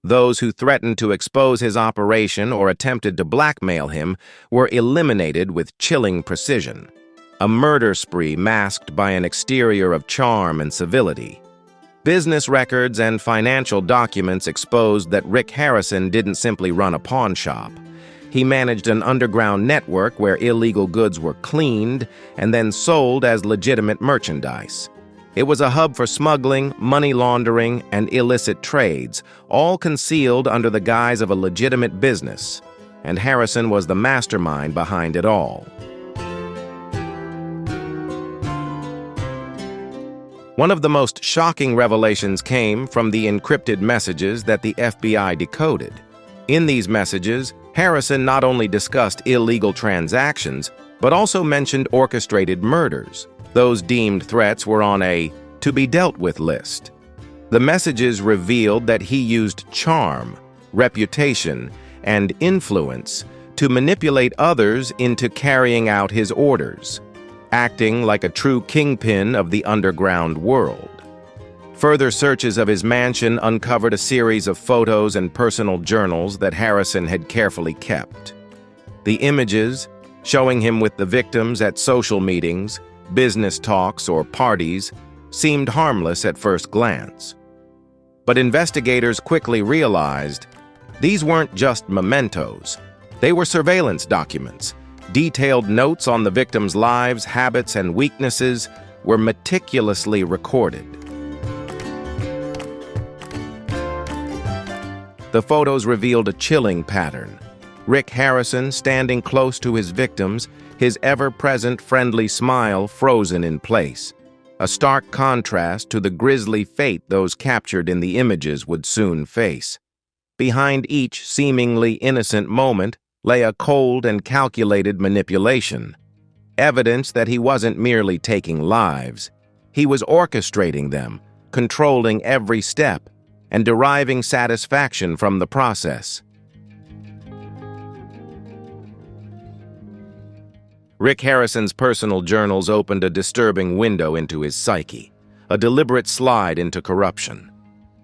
Speaker 1: Those who threatened to expose his operation or attempted to blackmail him were eliminated with chilling precision. A murder spree masked by an exterior of charm and civility. Business records and financial documents exposed that Rick Harrison didn't simply run a pawn shop. He managed an underground network where illegal goods were cleaned and then sold as legitimate merchandise. It was a hub for smuggling, money laundering, and illicit trades, all concealed under the guise of a legitimate business, and Harrison was the mastermind behind it all. One of the most shocking revelations came from the encrypted messages that the FBI decoded. In these messages, Harrison not only discussed illegal transactions, but also mentioned orchestrated murders. Those deemed threats were on a to-be-dealt-with list. The messages revealed that he used charm, reputation, and influence to manipulate others into carrying out his orders, acting like a true kingpin of the underground world. Further searches of his mansion uncovered a series of photos and personal journals that Harrison had carefully kept. The images, showing him with the victims at social meetings, business talks, or parties, seemed harmless at first glance. But investigators quickly realized these weren't just mementos. They were surveillance documents. Detailed notes on the victims' lives, habits, and weaknesses were meticulously recorded. The photos revealed a chilling pattern. Rick Harrison standing close to his victims, his ever-present friendly smile frozen in place. A stark contrast to the grisly fate those captured in the images would soon face. Behind each seemingly innocent moment lay a cold and calculated manipulation. Evidence that he wasn't merely taking lives. He was orchestrating them, controlling every step, and deriving satisfaction from the process. Rick Harrison's personal journals opened a disturbing window into his psyche, a deliberate slide into corruption.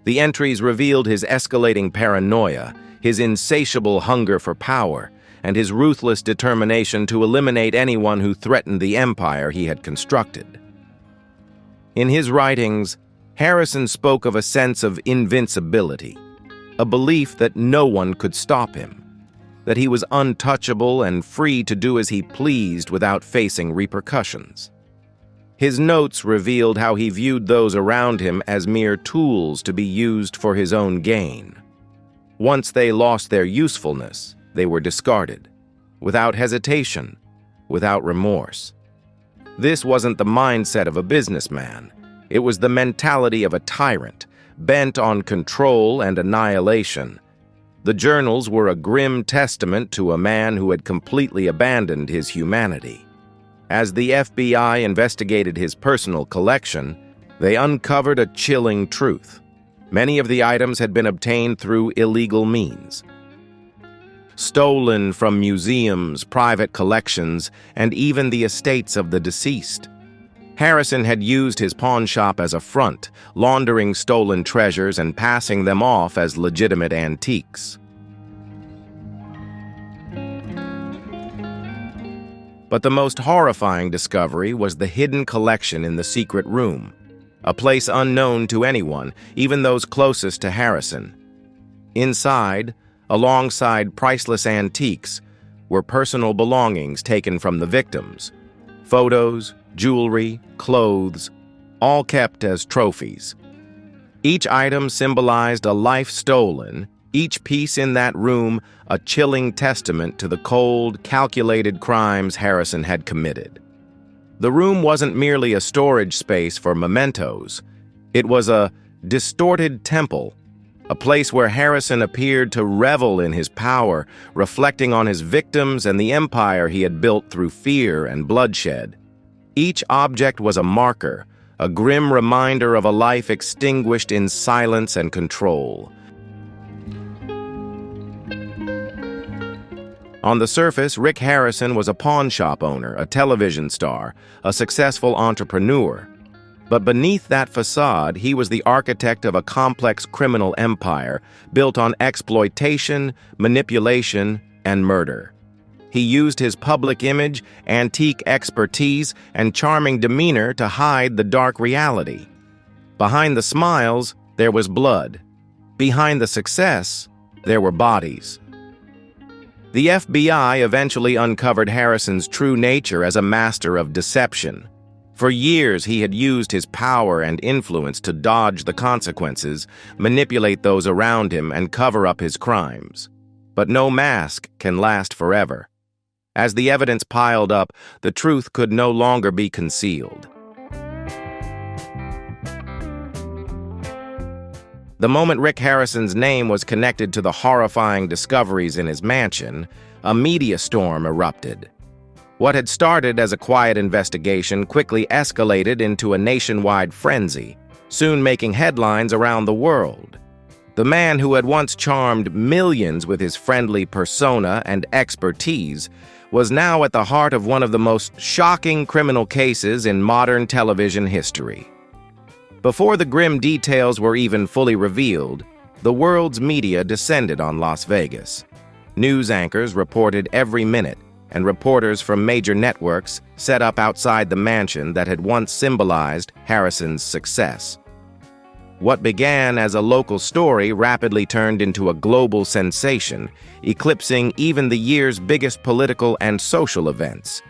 Speaker 1: The entries revealed his escalating paranoia, his insatiable hunger for power, and his ruthless determination to eliminate anyone who threatened the empire he had constructed. In his writings, Harrison spoke of a sense of invincibility, a belief that no one could stop him, that he was untouchable and free to do as he pleased without facing repercussions. His notes revealed how he viewed those around him as mere tools to be used for his own gain. Once they lost their usefulness, they were discarded, without hesitation, without remorse. This wasn't the mindset of a businessman. It was the mentality of a tyrant, bent on control and annihilation. The journals were a grim testament to a man who had completely abandoned his humanity. As the FBI investigated his personal collection, they uncovered a chilling truth. Many of the items had been obtained through illegal means. Stolen from museums, private collections, and even the estates of the deceased. Harrison had used his pawn shop as a front, laundering stolen treasures and passing them off as legitimate antiques. But the most horrifying discovery was the hidden collection in the secret room, a place unknown to anyone, even those closest to Harrison. Inside, alongside priceless antiques, were personal belongings taken from the victims, photos, jewelry, clothes, all kept as trophies. Each item symbolized a life stolen, each piece in that room a chilling testament to the cold, calculated crimes Harrison had committed. The room wasn't merely a storage space for mementos. It was a distorted temple, a place where Harrison appeared to revel in his power, reflecting on his victims and the empire he had built through fear and bloodshed. Each object was a marker, a grim reminder of a life extinguished in silence and control. On the surface, Rick Harrison was a pawn shop owner, a television star, a successful entrepreneur. But beneath that facade, he was the architect of a complex criminal empire built on exploitation, manipulation, and murder. He used his public image, antique expertise, and charming demeanor to hide the dark reality. Behind the smiles, there was blood. Behind the success, there were bodies. The FBI eventually uncovered Harrison's true nature as a master of deception. For years, he had used his power and influence to dodge the consequences, manipulate those around him, and cover up his crimes. But no mask can last forever. As the evidence piled up, the truth could no longer be concealed. The moment Rick Harrison's name was connected to the horrifying discoveries in his mansion, a media storm erupted. What had started as a quiet investigation quickly escalated into a nationwide frenzy, soon making headlines around the world. The man who had once charmed millions with his friendly persona and expertise was now at the heart of one of the most shocking criminal cases in modern television history. Before the grim details were even fully revealed, the world's media descended on Las Vegas. News anchors reported every minute, and reporters from major networks set up outside the mansion that had once symbolized Harrison's success. What began as a local story rapidly turned into a global sensation, eclipsing even the year's biggest political and social events.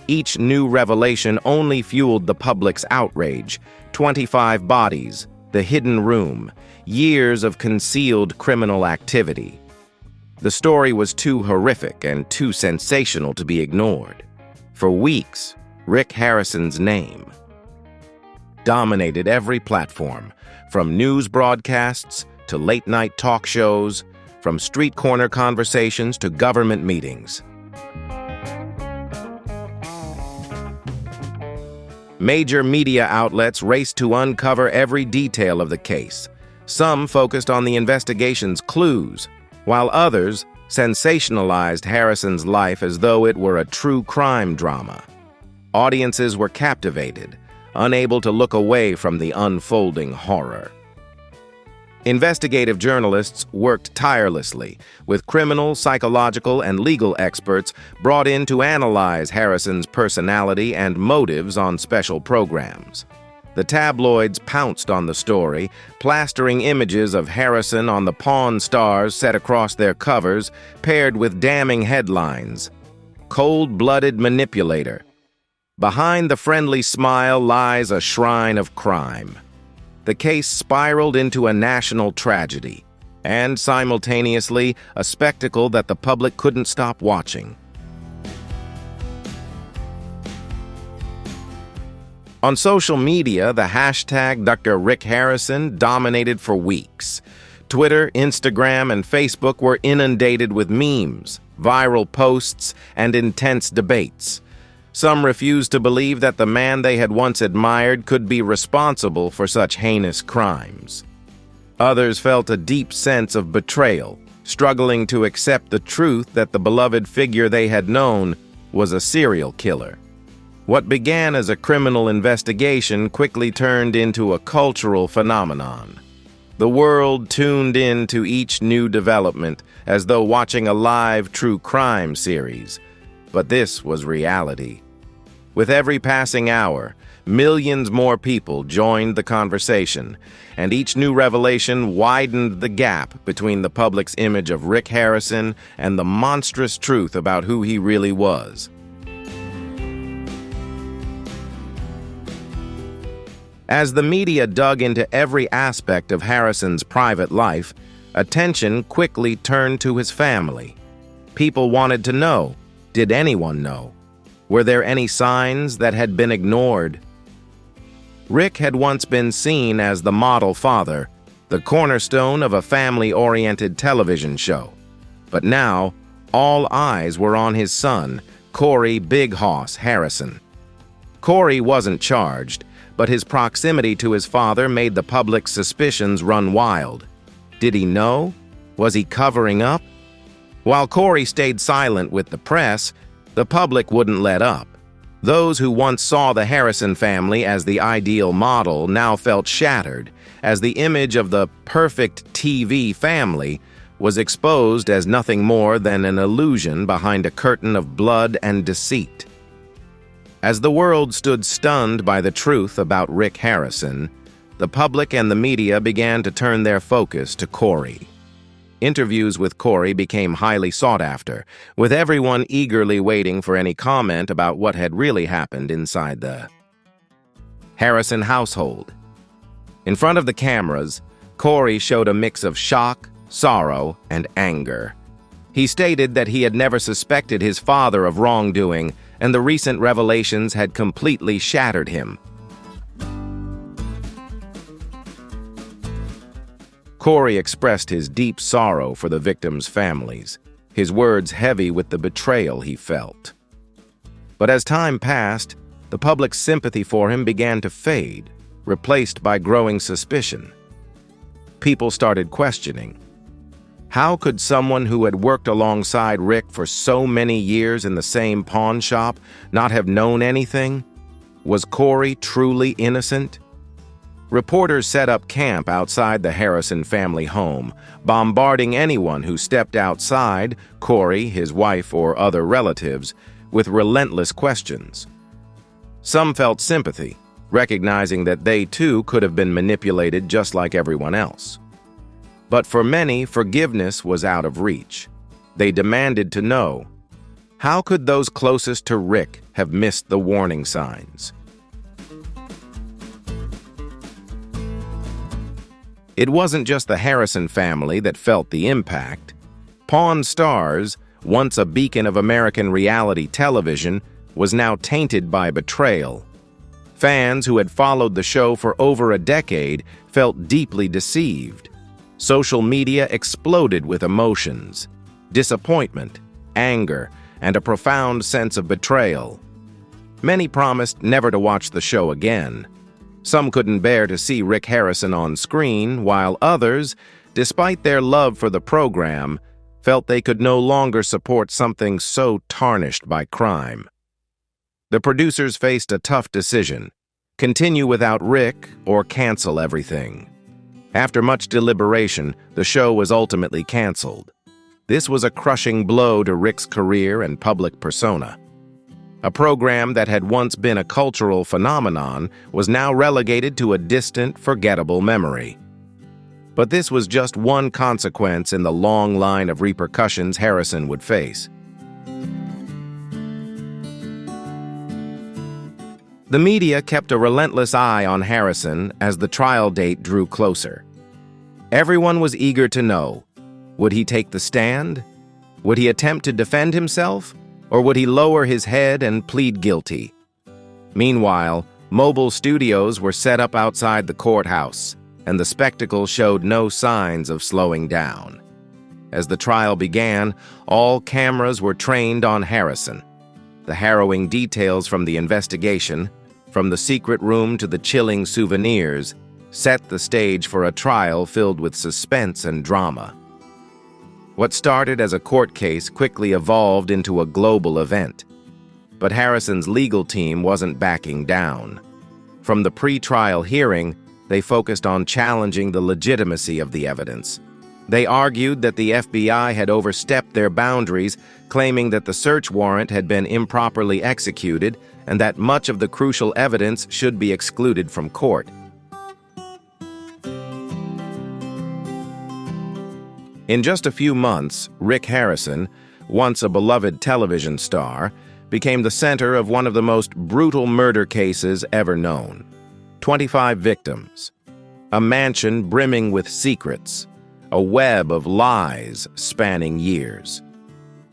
Speaker 1: Each new revelation only fueled the public's outrage. 25 bodies, the hidden room, years of concealed criminal activity. The story was too horrific and too sensational to be ignored. For weeks, Rick Harrison's name dominated every platform, from news broadcasts to late-night talk shows, from street corner conversations to government meetings. Major media outlets raced to uncover every detail of the case. Some focused on the investigation's clues, while others sensationalized Harrison's life as though it were a true crime drama. Audiences were captivated, unable to look away from the unfolding horror. Investigative journalists worked tirelessly, with criminal, psychological, and legal experts brought in to analyze Harrison's personality and motives on special programs. The tabloids pounced on the story, plastering images of Harrison on the Pawn Stars set across their covers, paired with damning headlines. Cold-blooded manipulator. Behind the friendly smile lies a shrine of crime. The case spiraled into a national tragedy, and simultaneously a spectacle that the public couldn't stop watching. On social media, the hashtag Dr. Rick Harrison dominated for weeks. Twitter, Instagram, and Facebook were inundated with memes, viral posts, and intense debates. Some refused to believe that the man they had once admired could be responsible for such heinous crimes. Others felt a deep sense of betrayal, struggling to accept the truth that the beloved figure they had known was a serial killer. What began as a criminal investigation quickly turned into a cultural phenomenon. The world tuned in to each new development as though watching a live true crime series. But this was reality. With every passing hour, millions more people joined the conversation, and each new revelation widened the gap between the public's image of Rick Harrison and the monstrous truth about who he really was. As the media dug into every aspect of Harrison's private life, attention quickly turned to his family. People wanted to know, did anyone know? Were there any signs that had been ignored? Rick had once been seen as the model father, the cornerstone of a family-oriented television show. But now, all eyes were on his son, Corey Big Hoss Harrison. Corey wasn't charged, but his proximity to his father made the public's suspicions run wild. Did he know? Was he covering up? While Corey stayed silent with the press, the public wouldn't let up. Those who once saw the Harrison family as the ideal model now felt shattered, as the image of the perfect TV family was exposed as nothing more than an illusion behind a curtain of blood and deceit. As the world stood stunned by the truth about Rick Harrison, the public and the media began to turn their focus to Corey. Interviews with Corey became highly sought after, with everyone eagerly waiting for any comment about what had really happened inside the Harrison household. In front of the cameras, Corey showed a mix of shock, sorrow, and anger. He stated that he had never suspected his father of wrongdoing, and the recent revelations had completely shattered him. Corey expressed his deep sorrow for the victims' families, his words heavy with the betrayal he felt. But as time passed, the public's sympathy for him began to fade, replaced by growing suspicion. People started questioning. How could someone who had worked alongside Rick for so many years in the same pawn shop not have known anything? Was Corey truly innocent? Reporters set up camp outside the Harrison family home, bombarding anyone who stepped outside, Corey, his wife, or other relatives, with relentless questions. Some felt sympathy, recognizing that they too could have been manipulated just like everyone else. But for many, forgiveness was out of reach. They demanded to know, how could those closest to Rick have missed the warning signs? It wasn't just the Harrison family that felt the impact. Pawn Stars, once a beacon of American reality television, was now tainted by betrayal. Fans who had followed the show for over a decade felt deeply deceived. Social media exploded with emotions, disappointment, anger, and a profound sense of betrayal. Many promised never to watch the show again. Some couldn't bear to see Rick Harrison on screen, while others, despite their love for the program, felt they could no longer support something so tarnished by crime. The producers faced a tough decision: continue without Rick or cancel everything. After much deliberation, the show was ultimately canceled. This was a crushing blow to Rick's career and public persona. A program that had once been a cultural phenomenon was now relegated to a distant, forgettable memory. But this was just one consequence in the long line of repercussions Harrison would face. The media kept a relentless eye on Harrison as the trial date drew closer. Everyone was eager to know, would he take the stand? Would he attempt to defend himself? Or would he lower his head and plead guilty? Meanwhile, mobile studios were set up outside the courthouse, and the spectacle showed no signs of slowing down. As the trial began, all cameras were trained on Harrison. The harrowing details from the investigation, from the secret room to the chilling souvenirs, set the stage for a trial filled with suspense and drama. What started as a court case quickly evolved into a global event. But Harrison's legal team wasn't backing down. From the pre-trial hearing, they focused on challenging the legitimacy of the evidence. They argued that the FBI had overstepped their boundaries, claiming that the search warrant had been improperly executed and that much of the crucial evidence should be excluded from court. In just a few months, Rick Harrison, once a beloved television star, became the center of one of the most brutal murder cases ever known. 25 victims, a mansion brimming with secrets, a web of lies spanning years.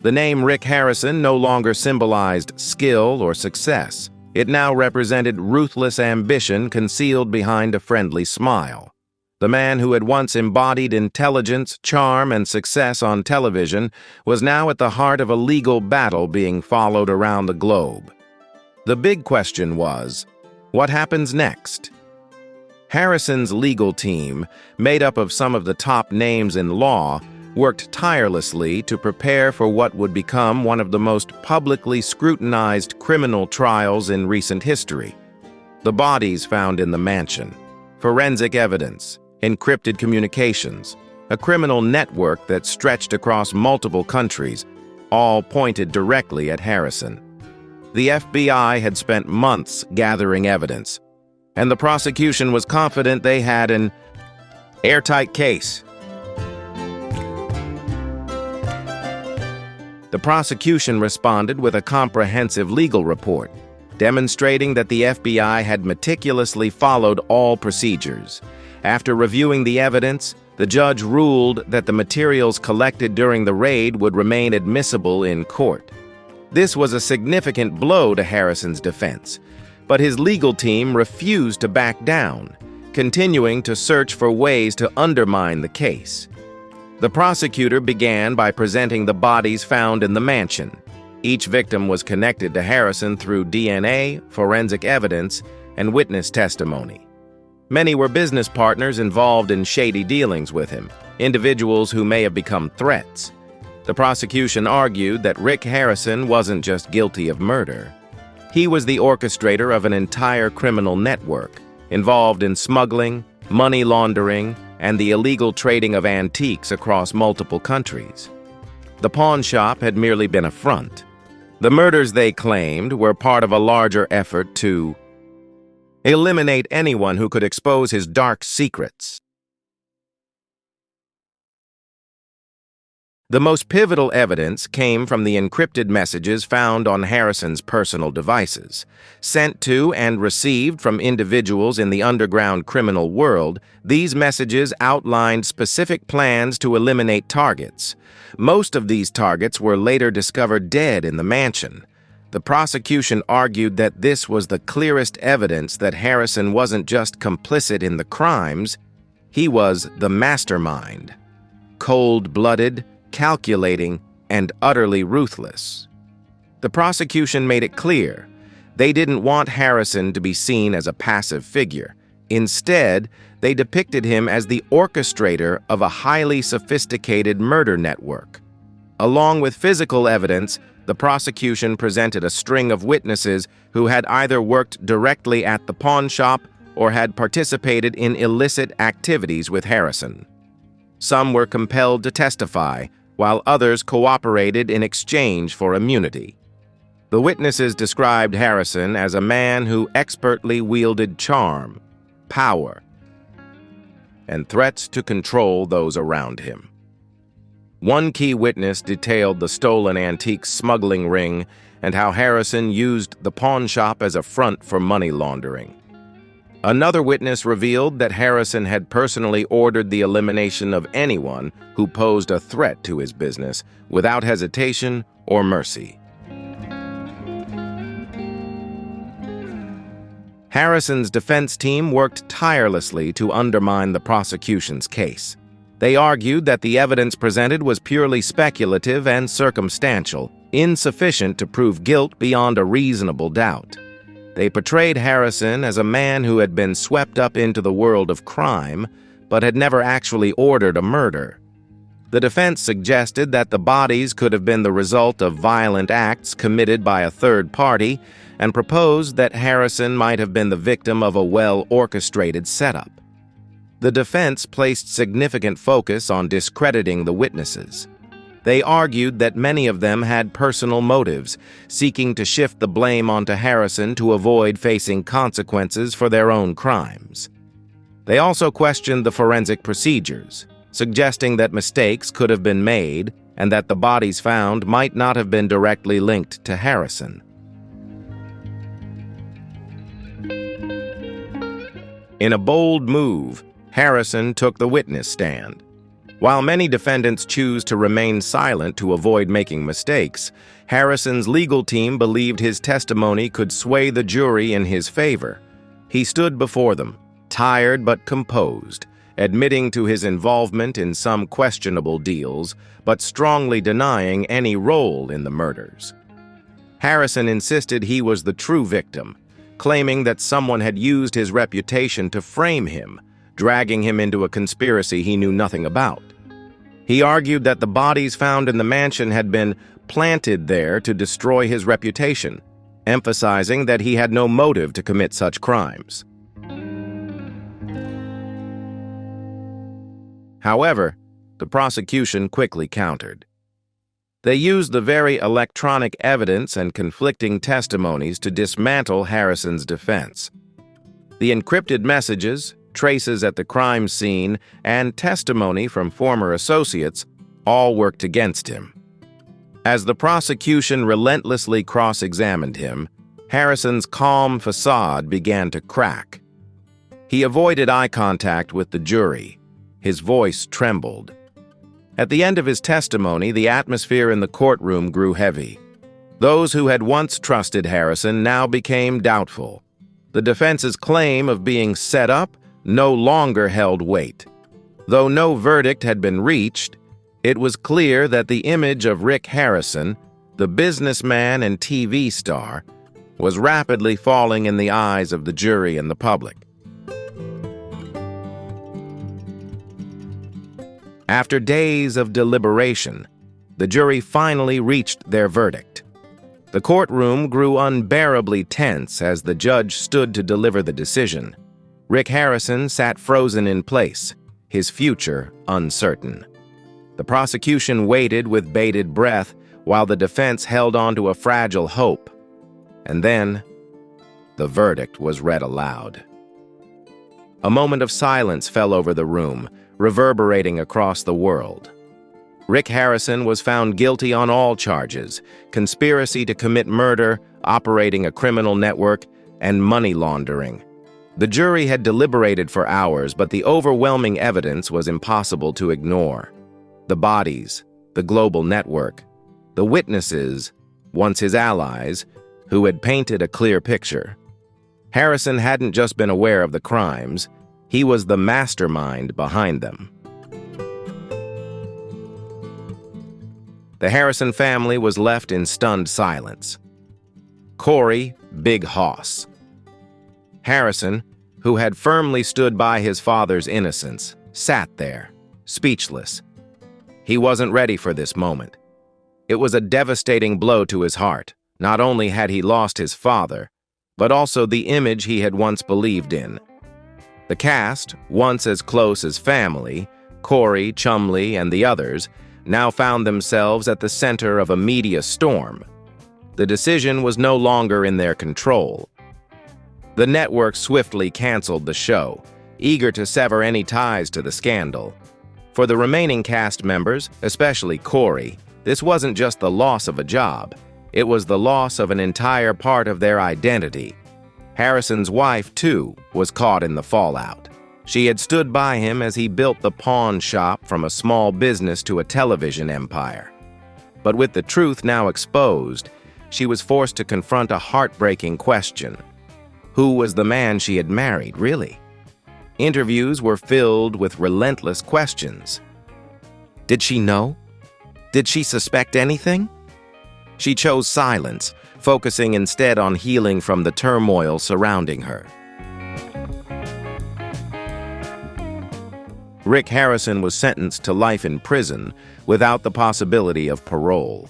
Speaker 1: The name Rick Harrison no longer symbolized skill or success. It now represented ruthless ambition concealed behind a friendly smile. The man who had once embodied intelligence, charm, and success on television was now at the heart of a legal battle being followed around the globe. The big question was, what happens next? Harrison's legal team, made up of some of the top names in law, worked tirelessly to prepare for what would become one of the most publicly scrutinized criminal trials in recent history. The bodies found in the mansion, forensic evidence, encrypted communications, a criminal network that stretched across multiple countries, all pointed directly at Harrison. The FBI had spent months gathering evidence, and the prosecution was confident they had an airtight case. The prosecution responded with a comprehensive legal report, demonstrating that the FBI had meticulously followed all procedures. After reviewing the evidence, the judge ruled that the materials collected during the raid would remain admissible in court. This was a significant blow to Harrison's defense, but his legal team refused to back down. continuing to search for ways to undermine the case. The prosecutor began by presenting the bodies found in the mansion. Each victim was connected to Harrison through DNA, forensic evidence, and witness testimony. Many were business partners involved in shady dealings with him, individuals who may have become threats. The prosecution argued that Rick Harrison wasn't just guilty of murder. He was the orchestrator of an entire criminal network, involved in smuggling, money laundering, and the illegal trading of antiques across multiple countries. The pawn shop had merely been a front. The murders, they claimed, were part of a larger effort to eliminate anyone who could expose his dark secrets. The most pivotal evidence came from the encrypted messages found on Harrison's personal devices. Sent to and received from individuals in the underground criminal world, these messages outlined specific plans to eliminate targets. Most of these targets were later discovered dead in the mansion. The prosecution argued that this was the clearest evidence that Harrison wasn't just complicit in the crimes, he was the mastermind. Cold-blooded, calculating, and utterly ruthless. The prosecution made it clear they didn't want Harrison to be seen as a passive figure. Instead, they depicted him as the orchestrator of a highly sophisticated murder network. Along with physical evidence, the prosecution presented a string of witnesses who had either worked directly at the pawn shop or had participated in illicit activities with Harrison. Some were compelled to testify, while others cooperated in exchange for immunity. The witnesses described Harrison as a man who expertly wielded charm, power, and threats to control those around him. One key witness detailed the stolen antique smuggling ring and how Harrison used the pawn shop as a front for money laundering. Another witness revealed that Harrison had personally ordered the elimination of anyone who posed a threat to his business without hesitation or mercy. Harrison's defense team worked tirelessly to undermine the prosecution's case. They argued that the evidence presented was purely speculative and circumstantial, insufficient to prove guilt beyond a reasonable doubt. They portrayed Harrison as a man who had been swept up into the world of crime, but had never actually ordered a murder. The defense suggested that the bodies could have been the result of violent acts committed by a third party, and proposed that Harrison might have been the victim of a well-orchestrated setup. The defense placed significant focus on discrediting the witnesses. They argued that many of them had personal motives, seeking to shift the blame onto Harrison to avoid facing consequences for their own crimes. They also questioned the forensic procedures, suggesting that mistakes could have been made and that the bodies found might not have been directly linked to Harrison. In a bold move, Harrison took the witness stand. While many defendants choose to remain silent to avoid making mistakes, Harrison's legal team believed his testimony could sway the jury in his favor. He stood before them, tired but composed, admitting to his involvement in some questionable deals, but strongly denying any role in the murders. Harrison insisted he was the true victim, claiming that someone had used his reputation to frame him, dragging him into a conspiracy he knew nothing about. He argued that the bodies found in the mansion had been planted there to destroy his reputation, emphasizing that he had no motive to commit such crimes. However, the prosecution quickly countered. They used the very electronic evidence and conflicting testimonies to dismantle Harrison's defense. The encrypted messages, traces at the crime scene, and testimony from former associates all worked against him. As the prosecution relentlessly cross-examined him, Harrison's calm facade began to crack. He avoided eye contact with the jury. His voice trembled. At the end of his testimony, the atmosphere in the courtroom grew heavy. Those who had once trusted Harrison now became doubtful. The defense's claim of being set up no longer held weight. Though no verdict had been reached, it was clear that the image of Rick Harrison, the businessman and TV star, was rapidly falling in the eyes of the jury and the public. After days of deliberation, the jury finally reached their verdict. The courtroom grew unbearably tense as the judge stood to deliver the decision. Rick Harrison sat frozen in place, his future uncertain. The prosecution waited with bated breath while the defense held on to a fragile hope. And then, the verdict was read aloud. A moment of silence fell over the room, reverberating across the world. Rick Harrison was found guilty on all charges: conspiracy to commit murder, operating a criminal network, and money laundering. The jury had deliberated for hours, but the overwhelming evidence was impossible to ignore. The bodies, the global network, the witnesses, once his allies, who had painted a clear picture. Harrison hadn't just been aware of the crimes, he was the mastermind behind them. The Harrison family was left in stunned silence. Corey, Big Hoss. Harrison, who had firmly stood by his father's innocence, sat there, speechless. He wasn't ready for this moment. It was a devastating blow to his heart. Not only had he lost his father, but also the image he had once believed in. The cast, once as close as family, Corey, Chumley, and the others, now found themselves at the center of a media storm. The decision was no longer in their control. The network swiftly canceled the show, eager to sever any ties to the scandal. For the remaining cast members, especially Corey, this wasn't just the loss of a job. It was the loss of an entire part of their identity. Harrison's wife, too, was caught in the fallout. She had stood by him as he built the pawn shop from a small business to a television empire. But with the truth now exposed, she was forced to confront a heartbreaking question. Who was the man she had married, really? Interviews were filled with relentless questions. Did she know? Did she suspect anything? She chose silence, focusing instead on healing from the turmoil surrounding her. Rick Harrison was sentenced to life in prison without the possibility of parole.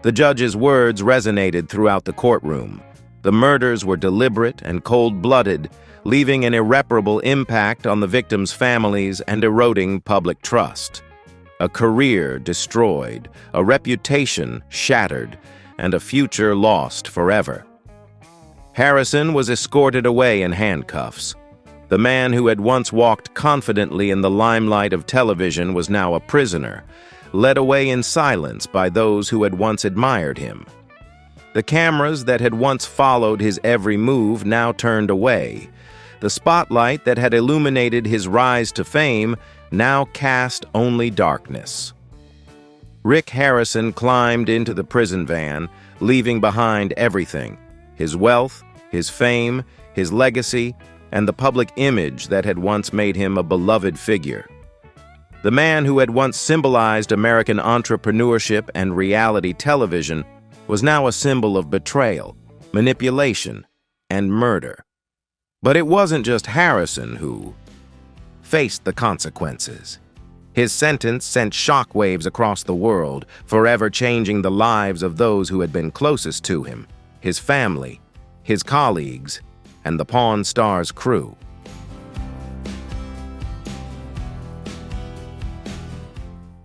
Speaker 1: The judge's words resonated throughout the courtroom. The murders were deliberate and cold-blooded, leaving an irreparable impact on the victims' families and eroding public trust. A career destroyed, a reputation shattered, and a future lost forever. Harrison was escorted away in handcuffs. The man who had once walked confidently in the limelight of television was now a prisoner, led away in silence by those who had once admired him. The cameras that had once followed his every move now turned away. The spotlight that had illuminated his rise to fame now cast only darkness. Rick Harrison climbed into the prison van, leaving behind everything: his wealth, his fame, his legacy, and the public image that had once made him a beloved figure. The man who had once symbolized American entrepreneurship and reality television was now a symbol of betrayal, manipulation, and murder. But it wasn't just Harrison who faced the consequences. His sentence sent shockwaves across the world, forever changing the lives of those who had been closest to him, his family, his colleagues, and the Pawn Stars crew.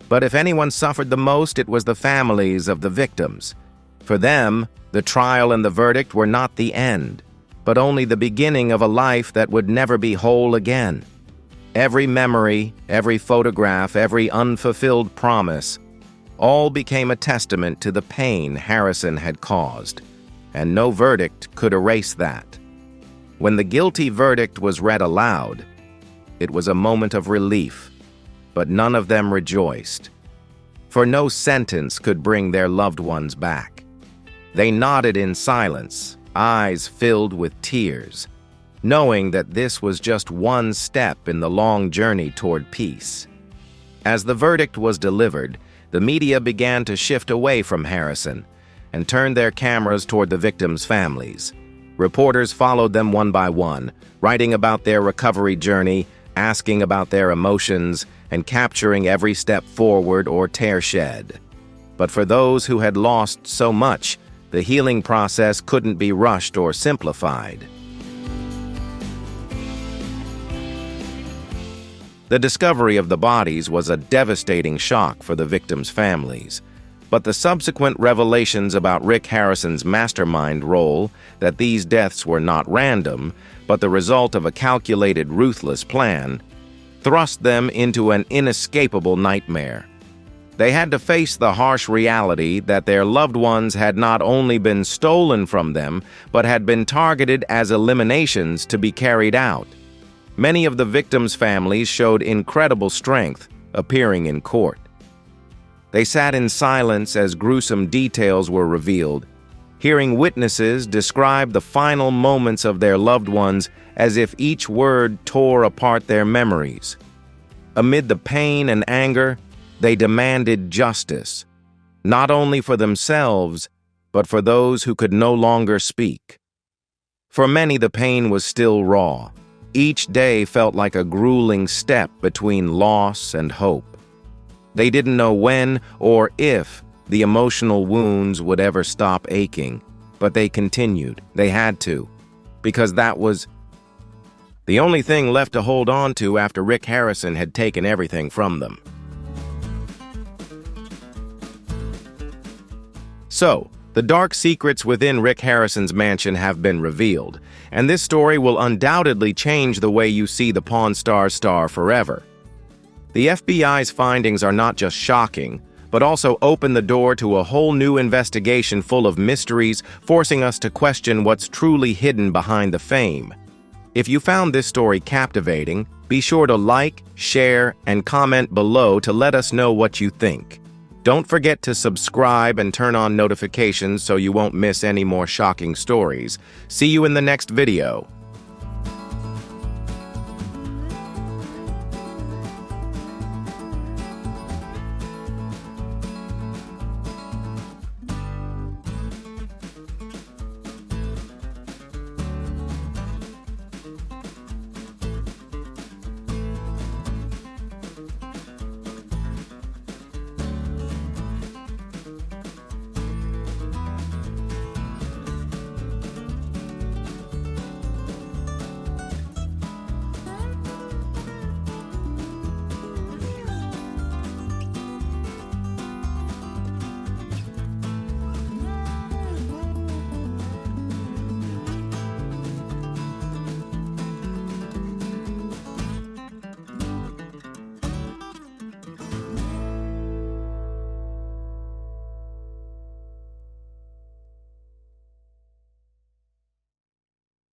Speaker 1: But if anyone suffered the most, it was the families of the victims. For them, the trial and the verdict were not the end, but only the beginning of a life that would never be whole again. Every memory, every photograph, every unfulfilled promise, all became a testament to the pain Harrison had caused, and no verdict could erase that. When the guilty verdict was read aloud, it was a moment of relief, but none of them rejoiced, for no sentence could bring their loved ones back. They nodded in silence, eyes filled with tears. knowing that this was just one step in the long journey toward peace. As the verdict was delivered, the media began to shift away from Harrison and turned their cameras toward the victims' families. Reporters followed them one by one, writing about their recovery journey, asking about their emotions, and capturing every step forward or tear shed. But for those who had lost so much, the healing process couldn't be rushed or simplified. The discovery of the bodies was a devastating shock for the victims' families, but the subsequent revelations about Rick Harrison's mastermind role, that these deaths were not random, but the result of a calculated, ruthless plan, thrust them into an inescapable nightmare. They had to face the harsh reality that their loved ones had not only been stolen from them, but had been targeted as eliminations to be carried out. Many of the victims' families showed incredible strength, appearing in court. They sat in silence as gruesome details were revealed, hearing witnesses describe the final moments of their loved ones as if each word tore apart their memories. Amid the pain and anger, they demanded justice, not only for themselves, but for those who could no longer speak. For many, the pain was still raw. Each day felt like a grueling step between loss and hope. They didn't know when or if the emotional wounds would ever stop aching, but they continued. They had to, because that was the only thing left to hold on to after Rick Harrison had taken everything from them. So, the dark secrets within Rick Harrison's mansion have been revealed, and this story will undoubtedly change the way you see the Pawn Stars star forever. The FBI's findings are not just shocking, but also open the door to a whole new investigation full of mysteries, forcing us to question what's truly hidden behind the fame. If you found this story captivating, be sure to like, share, and comment below to let us know what you think. Don't forget to subscribe and turn on notifications so you won't miss any more shocking stories. See you in the next video.